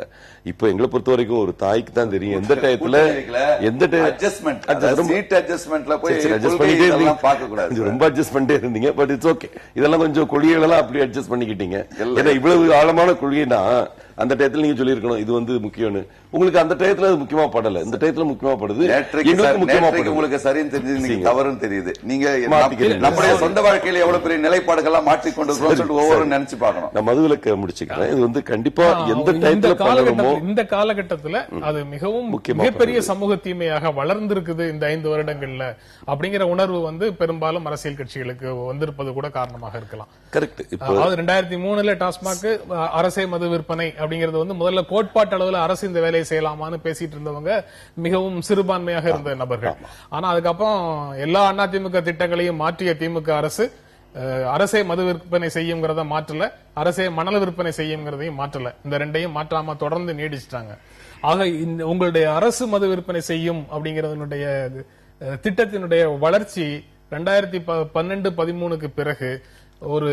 B: இப்ப எங்களை பொறுத்த வரைக்கும் ஒரு தாய்க்கு தான் தெரியும் எந்த டயத்துல ரொம்ப அட்ஜஸ்ட் பண்ணிட்டே இருந்தீங்க. பட் இட்ஸ் ஓகே, இதெல்லாம் கொஞ்சம் கொள்கைகள் எல்லாம் அப்படி அட்ஜஸ்ட் பண்ணிக்கிட்டீங்க. ஏன்னா இவ்வளவு ஆழமான கொள்கைனா அந்த டயத்துல நீங்க சொல்லிருக்கணும் இது முக்கியம்னு. உங்களுக்கு அந்த டயத்துல அது முக்கியமா படல, இந்த டயத்துல முக்கியமா படுது.
C: உங்களுக்கு சரின்னு தெரிஞ்சது, தவறுன்னு தெரியுது. நீங்க நம்முடைய சொந்த வாழ்க்கையில எவ்வளவு பெரிய நிலைப்பாடுகள்லாம் மாற்றிக்கொண்டு ஒவ்வொரு நினைச்சு பார்க்கணும்.
B: நான் மதுவிலக்க முடிச்சுக்கிறேன். இது கண்டிப்பா எந்த டயத்துல பண்ணணுமோ
A: இந்த காலகட்டத்துல அது மிகவும் மிகப்பெரிய சமூக தீமையாக வளர்ந்திருக்குது இந்த 5 வருடங்கள்ல அப்படிங்கிற உணர்வு பெரும்பாலும் அரசியல் கட்சிகளுக்கு வந்திருப்பது கூட காரணமாக இருக்கலாம்.
B: கரெக்ட்.
A: இப்போ 2003 டாஸ்மாக் அரசே மது விற்பனை அப்படிங்கிறது முதல்ல கோட்பாட்டு அளவுல அரசு இந்த வேலையை செய்யலாமான்னு பேசிட்டு இருந்தவங்க மிகவும் சிறுபான்மையாக இருந்த நபர்கள். ஆனா அதுக்கப்புறம் எல்லா அதிமுக திட்டங்களையும் மாற்றிய திமுக அரசு அரசே மது விற்பனை செய்யுங்கிறத மாற்றல, அரசே மணல் விற்பனை செய்யுங்கிறதையும் மாற்றல. இந்த ரெண்டையும் மாற்றாம தொடர்ந்து நீடிச்சிட்டாங்க. ஆக உங்களுடைய அரசு மது விற்பனை செய்யும் அப்படிங்கறதனுடைய திட்டத்தினுடைய வளர்ச்சி 2012-13க்கு பிறகு ஒரு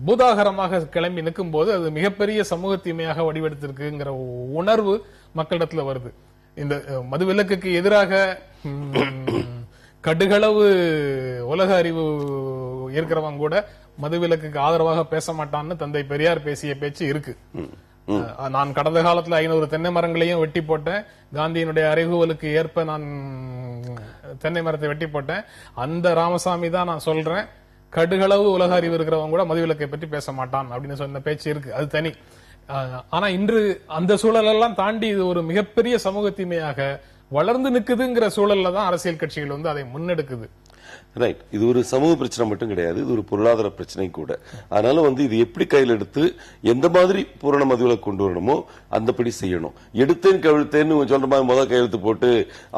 A: பூதாகரமாக கிளம்பி நிற்கும் போது அது மிகப்பெரிய சமூக தீமையாக வடிவெடுத்திருக்குங்கிற உணர்வு மக்களிடத்துல வருது. இந்த மதுவிலக்குக்கு எதிராக கடுகளவு உலக அறிவு இருக்கிறவங்க கூட மதுவிலக்குக்கு ஆதரவாக பேச மாட்டான்னு தந்தை பெரியார் பேசிய பேச்சு இருக்கு. நான் கடந்த காலத்துல 500 தென்னை மரங்களையும் வெட்டி போட்டேன், காந்தியினுடைய அறைகூவலுக்கு ஏற்ப நான் தென்னை மரத்தை வெட்டி போட்டேன், அந்த ராமசாமி தான் நான் சொல்றேன், கடுகளவு உலக அறிவு இருக்கிறவங்க கூட மதுவிலக்கை பற்றி பேச மாட்டான் அப்படின்னு சொன்ன பேச்சு இருக்கு. அது தனி. ஆனா இன்று அந்த சூழலெல்லாம் தாண்டி இது ஒரு மிகப்பெரிய சமூக தீமையாக வளர்ந்து நிக்குதுங்கிற சூழல்ல தான் அரசியல் கட்சிகள் அதை முன்னெடுக்குது.
B: ரைட். இது ஒரு சமூக பிரச்சனை மட்டும் கிடையாது, இது ஒரு பொருளாதார பிரச்சனை கூட. அதனால இது எப்படி கையில் எடுத்து எந்த மாதிரி பூரண மதுவில கொண்டு வரணுமோ அந்தபடி செய்யணும். எடுத்தேன் கவிழ்த்தேன்னு சொல்ற மாதிரி முதல் கையெழுத்து போட்டு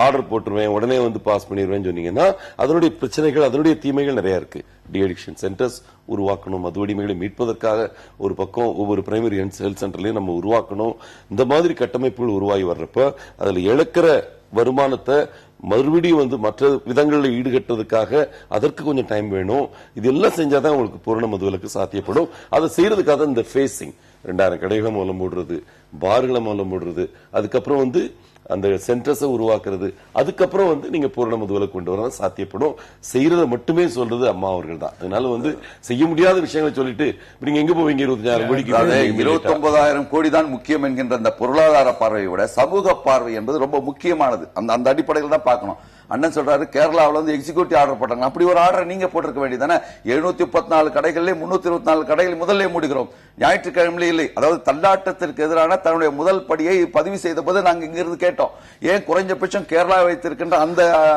B: ஆர்டர் போட்டுருவேன் உடனே பாஸ் பண்ணிடுவேன் சொன்னீங்கன்னா அதனுடைய பிரச்சனைகள், அதனுடைய தீமைகள் நிறைய இருக்கு. டிஅடிக்ஷன் சென்டர்ஸ் உருவாக்கணும், மதுவடிமைகளை மீட்பதற்காக ஒரு பக்கம் ஒவ்வொரு பிரைமரி ஹெல்த் சென்டர்லயும் நம்ம உருவாக்கணும். இந்த மாதிரி கட்டமைப்புகள் உருவாகி வர்றப்ப அதுல இழக்கிற வருமானத்தை மறுபடியும் மற்ற விதங்களில் ஈடுகட்டுறதுக்காக அதற்கு கொஞ்சம் டைம் வேணும். இதெல்லாம் செஞ்சாதான் உங்களுக்கு பூரண மதுவிலக்கு சாத்தியப்படும். அதை செய்யறதுக்காக இந்த ஃபேஸிங் 2000 கடைகளை மூலம் போடுறது, பார்களை மூலம் போடுறது, அதுக்கப்புறம் அந்த சென்டர்ஸை உருவாக்குறது, அதுக்கப்புறம் நீங்க பூரண மதுவிலக்கு கொண்டு வர சாத்தியப்படும். செய்யறதை மட்டுமே சொல்றது அம்மா அவர்கள் தான். அதனால செய்ய முடியாத விஷயங்களை சொல்லிட்டு நீங்க எங்க போவீங்க? 25,000 கோடிக்கு
C: 29,000 கோடி தான் முக்கியம் என்கின்ற அந்த பொருளாதார பார்வையை விட சமூக பார்வை என்பது ரொம்ப முக்கியமானது. அந்த அடிப்படையில் தான் பார்க்கணும். அண்ணன் சொல்றாரு கேரளாவில் எக்ஸிக்யூட்டிவ் ஆர்டர் போட்டாங்க. அப்படி ஒரு ஆர்டர் நீங்க போட்டிருக்க வேண்டியதானே. 734 கடைகளிலே 324 கடைகள் முதல்ல மூடுகிறோம், ஞாயிற்றுக்கிழமை இல்லை. அதாவது தள்ளாட்டத்திற்கு எதிரான தன்னுடைய முதல் படியை பதிவு செய்த போது நாங்க இங்கிருந்து கேட்டோம், ஏன் குறைஞ்சபட்சம் கேரளா வைத்திருக்கின்ற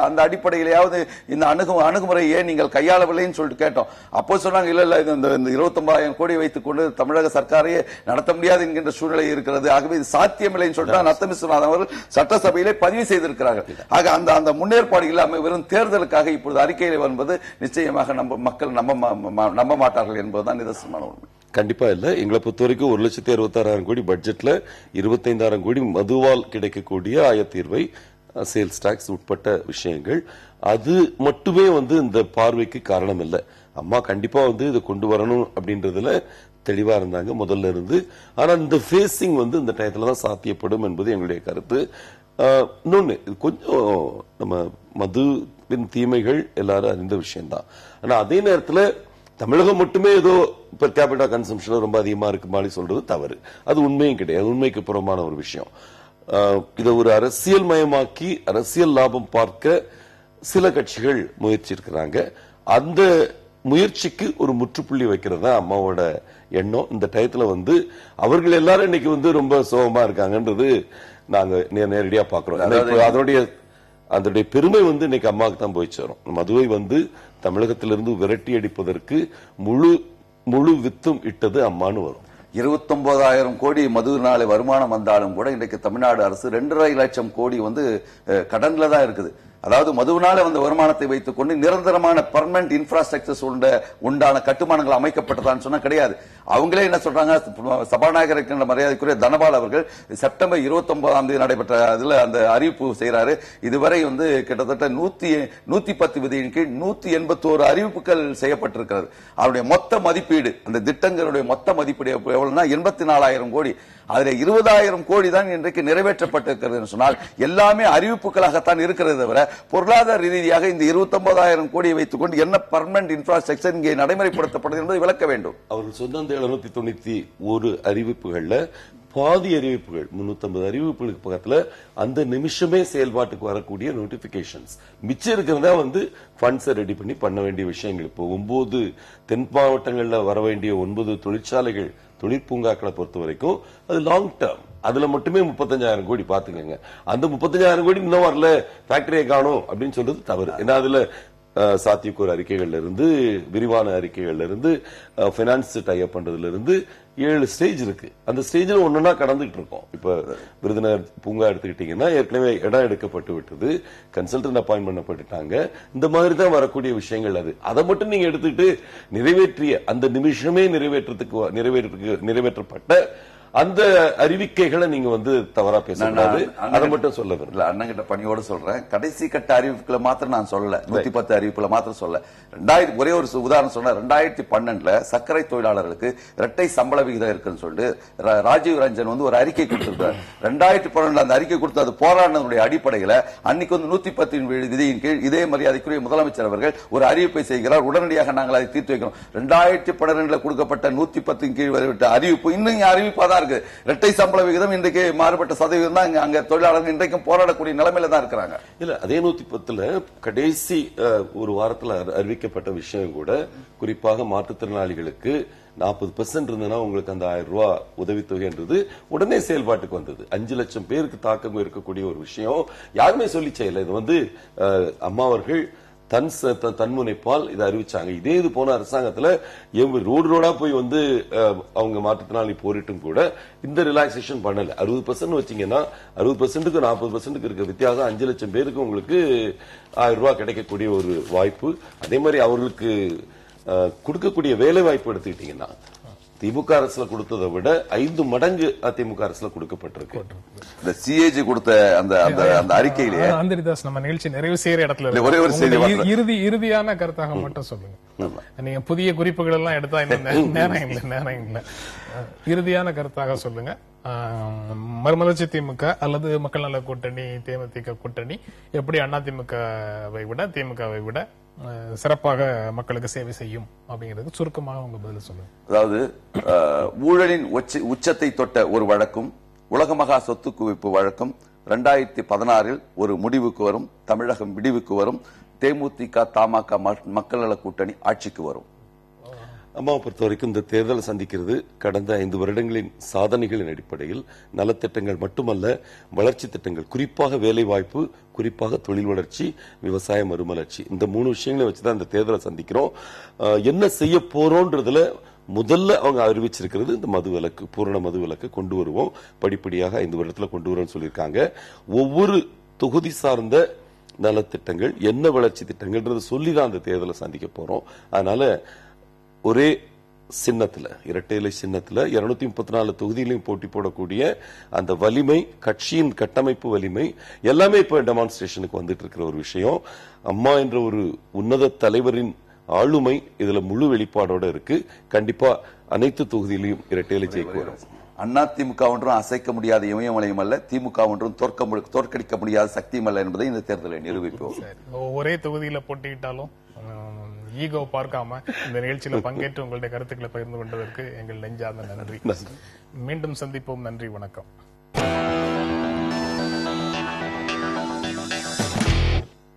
C: அந்த அடிப்படையிலேயாவது இந்த அணுகுமுறை ஏன் நீங்கள் கையாளவில்லைன்னு சொல்லிட்டு கேட்டோம். அப்போ சொன்னாங்க இல்ல இந்த 29,000 கோடி வைத்துக் கொண்டு தமிழக சர்க்காரையே நடத்த முடியாது என்கின்ற சூழ்நிலை இருக்கிறது, ஆகவே இது சாத்தியமில்லைன்னு சொல்லிட்டு நத்தம் விஸ்வநாதன் அவர்கள் சட்டசபையிலே பதிவு செய்திருக்கிறார்கள். ஆக அந்த முன்னேற்பாடு இல்லாமல் வெறும் தேர்தலுக்காக இப்பொழுது அறிக்கையில் வருவது நிச்சயமாக மக்கள் நம்ப மாட்டார்கள் என்பதுதான் நிதர்சனமான உண்மை.
B: கண்டிப்பா இல்ல. எங்களை பொறுத்த வரைக்கும் 1,66,000 கோடி பட்ஜெட்ல 25,000 கோடி மதுவால் கிடைக்கக்கூடிய ஆயத்தீர்வை, சேல்ஸ் டாக்ஸ் உட்பட்ட விஷயங்கள், அது மட்டுமே இந்த பார்வைக்கு காரணம் இல்ல. அம்மா கண்டிப்பா இதை கொண்டு வரணும் அப்படின்றதுல தெளிவா இருந்தாங்க முதல்ல இருந்து. ஆனா இந்த ஃபேஸிங் இந்த டயத்துல தான் சாத்தியப்படும் என்பது எங்களுடைய கருத்து. இன்னொன்னு, இது கொஞ்சம் நம்ம மதுவின் தீமைகள் எல்லாரும் அறிந்த விஷயம்தான். ஆனா அதே நேரத்தில் தமிழகம் மட்டுமே ஏதோ பெர் கேபிட்டா கன்சம்ஷன் ரொம்ப அதிகமா இருக்கு மாதிரி சொல்றது தவறு. அது உண்மையும் கிடையாது, உண்மைக்கு புறமான ஒரு விஷயம். இதை ஒரு அரசியல் மயமாக்கி அரசியல் லாபம் பார்க்க சில கட்சிகள் முயற்சி இருக்கிறாங்க. அந்த முயற்சிக்கு ஒரு முற்றுப்புள்ளி வைக்கிறது தான் அம்மாவோட எண்ணம். இந்த டயத்துல அவர்கள் எல்லாரும் இன்னைக்கு ரொம்ப சோகமா இருக்காங்கன்றது நாங்க நேரடியா பாக்குறோம். அதனுடைய பெருமை இன்னைக்கு அம்மாவுக்கு தான் போய் சேரும். மதுவை தமிழகத்திலிருந்து விரட்டி அடிப்பதற்கு முழு வித்தும் இட்டது அம்மானு வரும்.
C: 29,000 கோடி மதுவினாலே வருமானம் வந்தாலும் கூட இன்றைக்கு தமிழ்நாடு அரசு 2.5 லட்சம் கோடி கடன்ல தான் இருக்குது. அதாவது மதுவினால வருமானத்தை வைத்துக் கொண்டு நிரந்தரமான பெர்மனன்ட் இன்ஃப்ராஸ்ட்ரக்சர்ஸ் உண்டான கட்டுமானங்கள் அமைக்கப்பட்டதான்னு சொன்னா கிடையாது. அவங்களே என்ன சொல்றாங்க, சபாநாயகர் இருக்கின்ற மரியாதைக்குரிய தனபால் அவர்கள் செப்டம்பர் 29ஆம் தேதி நடைபெற்ற அதுல அந்த அறிவிப்பு செய்யறாரு. இதுவரை கிட்டத்தட்ட 110 விதியின் கீழ் 181 அறிவிப்புகள் செய்யப்பட்டிருக்கிறது. அவருடைய மொத்த மதிப்பீடு, அந்த திட்டங்களுடைய மொத்த மதிப்பீடு எவ்வளவுனா 84,000 கோடி. அதுல 20,000 கோடி தான் இன்றைக்கு நிறைவேற்றப்பட்டிருக்கிறது சொன்னால் எல்லாமே அறிவிப்புகளாகத்தான் இருக்கிறது தவிர பொருளாதார ரீதியாக இந்த 29,000 கோடியை வைத்துக் கொண்டு என்ன பெர்மனன்ட் இன்ஃப்ராஸ்ட்ரக்சர் இங்கே நடைமுறைப்படுத்தப்படுது என்பதை விளக்க வேண்டும்.
B: அவர்கள் சொந்த 791 அறிவிப்புகள்ல பாதி அறிவிப்புகள் 350 அறிவிப்புகளுக்கு பக்கத்துல அந்த நிமிஷமே செயல்பாட்டுக்கு வரக்கூடிய நோட்டிபிகேஷன்ஸ் மிச்சம் இருக்கிறதா ஃபண்ட்ஸ் ரெடி பண்ண வேண்டிய விஷயங்கள். இப்போ 9 தென் மாவட்டங்கள்ல வர வேண்டிய 9 தொழிற்சாலைகள், தொழிற்பூங்காக்களை பொறுத்த வரைக்கும் அது லாங் டேர்ம். அதுல மட்டுமே 35,000 கோடி பாத்துக்கங்க. அந்த 35,000 கோடி இன்னும் வரல, ஃபேக்டரியை காணும் அப்படின்னு சொல்றது தவறு. ஏன்னா அதுல சாத்தியக்கூறு அறிக்கைகள்ல இருந்து, விரிவான அறிக்கைகள்ல இருந்து, பைனான்ஸ் டைப் பண்றதுல இருந்து 7 ஸ்டேஜ் இருக்கு. அந்த ஸ்டேஜ்ல ஒன்னொன்னா கடந்துட்டு இருக்கோம். இப்ப விருதுநகர் பூங்கா எடுத்துக்கிட்டீங்கன்னா ஏற்கனவே இடம் எடுக்கப்பட்டு விட்டது, கன்சல்டன்ட் அப்பாயின்ட் பண்ணப்பட்டுட்டாங்க. இந்த மாதிரி தான் வரக்கூடிய விஷயங்கள். அதை மட்டும் நீங்க எடுத்துக்கிட்டு நிறைவேற்றிய அந்த நிமிஷமே நிறைவேற்றப்பட்ட அந்த அறிவிக்கைகளை நீங்க தவறா பேசக்கூடாது. அதை மட்டும் சொல்ல விரும்பல.
C: அண்ணன் கிட்ட பணியோட சொல்றேன், கடைசி கட்ட அறிவிப்புகளை மாத்திரம் நான் சொல்லல, 110 அறிவிப்புகளை மாத்திரம் சொல்ல. ஒரே ஒரு உதாரணம் சொன்ன, 2012 சர்க்கரை தொழிலாளர்களுக்கு இரட்டை சம்பள விகிதம் இருக்குன்னு சொல்லிட்டு ராஜீவ் ரஞ்சன் ஒரு அறிக்கை கொடுத்திருக்காரு. 2012 அந்த அறிக்கை கொடுத்து அது போராடினதுடைய அடிப்படையில் அன்னைக்கு 110 விதியின் கீழ் இதே மரியாதைக்குரிய முதலமைச்சர் அவர்கள் ஒரு அறிவிப்பை செய்கிறார். உடனடியாக நாங்கள் அதை தீர்த்து வைக்கிறோம். 2012 கொடுக்கப்பட்ட 110 கீழ் அறிவிப்பு இன்னும் அறிவிப்பா தான் இருக்கு. இரட்டை சம்பள விகிதம் இன்றைக்கு மாறுபட்ட சதவீதம் தான் அங்க தொழிலாளர்கள் இன்றைக்கும் போராடக்கூடிய நிலைமையில தான் இருக்கிறாங்க.
B: இல்ல அதே 110 கடைசி ஒரு வாரத்தில் அறிவிக்கப்பட்ட விஷயம் கூட, குறிப்பாக மாற்றுத்திறனாளிகளுக்கு 40% இருந்ததுன்னா உங்களுக்கு அந்த 1000 ரூபாய் உதவித்தொகைன்றது உடனே செயல்பாட்டுக்கு வந்தது. 5 லட்சம் பேருக்கு தாக்கம் இருக்கக்கூடிய ஒரு விஷயம் யாருமே சொல்லி செய்யல. இது அம்மா அவர்கள் தன்முனைப்பால் இதை அறிவிச்சாங்க. இதே இது போன அரசாங்கத்துல ரோடு ரோடா போய் வந்து அவங்க மாற்றுத்திறனாளி போரிட்டும் கூட இந்த ரிலாக்ஸேஷன் பண்ணல. 60% வச்சீங்கன்னா 60%க்கு 40% இருக்க வித்தியாசம் 5 லட்சம் பேருக்கு உங்களுக்கு 1000 ரூபாய் கிடைக்கக்கூடிய ஒரு வாய்ப்பு. அதே மாதிரி அவர்களுக்கு கொடுக்கக்கூடிய வேலை வாய்ப்பு எடுத்துக்கிட்டீங்கன்னா திமுக அரசுல கொடுத்ததை விட 5 மடங்கு அதிமுக அரசுல கொடுக்கப்பட்டிருக்கு.
C: இந்த சிஏஜி கொடுத்த அந்த அறிக்கையிலேயே
A: அந்தரிதாஸ், நம்ம நிகழ்ச்சி நிறைவு செய்யற இடத்துல
C: ஒரே ஒரு செய்தி
A: இறுதியான கருத்தாக மட்டும் சொல்லுங்க. நீங்க புதிய குறிப்புகள் எல்லாம் எடுத்தா இன்னும் நேரம் இல்ல. இறுதியான கருத்தாக சொல்லுங்க. மறுமலர்ச்சி திமுக அல்லது மக்கள் நல கூட்டணி, தேமுதிக கூட்டணி எப்படி அதிமுகவை விட திமுகவை விட சிறப்பாக மக்களுக்கு சேவை செய்யும் அப்படிங்கிறது சுருக்கமாக உங்க பதில் சொல்லுங்க.
C: அதாவது ஊழலின் உச்சத்தை தொட்ட ஒரு வழக்கும் உலக மகா சொத்து குவிப்பு வழக்கும் 2016 ஒரு முடிவுக்கு வரும். தமிழகம் விடிவுக்கு வரும். தேமுதிக தமாக மக்கள் நல கூட்டணி ஆட்சிக்கு வரும்.
B: அம்மாவை பொறுத்த வரைக்கும் இந்த தேர்தலை சந்திக்கிறது கடந்த 5 வருடங்களின் சாதனைகளின் அடிப்படையில் நலத்திட்டங்கள் மட்டுமல்ல, வளர்ச்சி திட்டங்கள், குறிப்பாக வேலை வாய்ப்பு, குறிப்பாக தொழில் வளர்ச்சி, விவசாய மறுமலர்ச்சி, இந்த 3 விஷயங்களை வச்சுதான் இந்த தேர்தலை சந்திக்கிறோம். என்ன செய்ய போறோம்ன்றதுல முதல்ல அவங்க அறிவிச்சிருக்கிறது இந்த மதுவிலக்கு, பூரண மதுவிலக்கு கொண்டு வருவோம், படிப்படியாக 5 வருடத்துல கொண்டு வருவோம் சொல்லியிருக்காங்க. ஒவ்வொரு தொகுதி சார்ந்த நலத்திட்டங்கள், என்ன வளர்ச்சி திட்டங்கள்ன்றது சொல்லிதான் அந்த தேர்தலை சந்திக்க போறோம். அதனால ஒரே சின்னத்துல, இரட்டை இலை சின்னத்துல 234 தொகுதியிலையும் போட்டி போடக்கூடிய அந்த வலிமை, கட்சியின் கட்டமைப்பு வலிமை எல்லாமே இப்ப டெமான்ஸ்ட்ரேஷனுக்கு வந்துட்டு இருக்கிற ஒரு விஷயம். அம்மா என்ற ஒரு உன்னத தலைவரின் ஆளுமை இதுல முழு வெளிப்பாடோட இருக்கு. கண்டிப்பா அனைத்து தொகுதியிலையும் இரட்டை இலை ஜெயிக்கு வரும்.
C: அதிமுக ஒன்றும் அசைக்க முடியாத இமயமலையும் அல்ல, திமுக ஒன்றும் தோற்கடிக்க முடியாத சக்தியும் அல்ல என்பதை இந்த தேர்தலை நிரூபிப்போம்.
A: ஒரே தொகுதியில போட்டியிட்டாலும் ஈகோ பார்க்காம இந்த நிகழ்ச்சியில பங்கேற்று உங்களுடைய கருத்துக்களை பகிர்ந்து கொண்டதற்கு எங்கள் நெஞ்சார்ந்த நன்றி. மீண்டும் சந்திப்போம். நன்றி, வணக்கம்.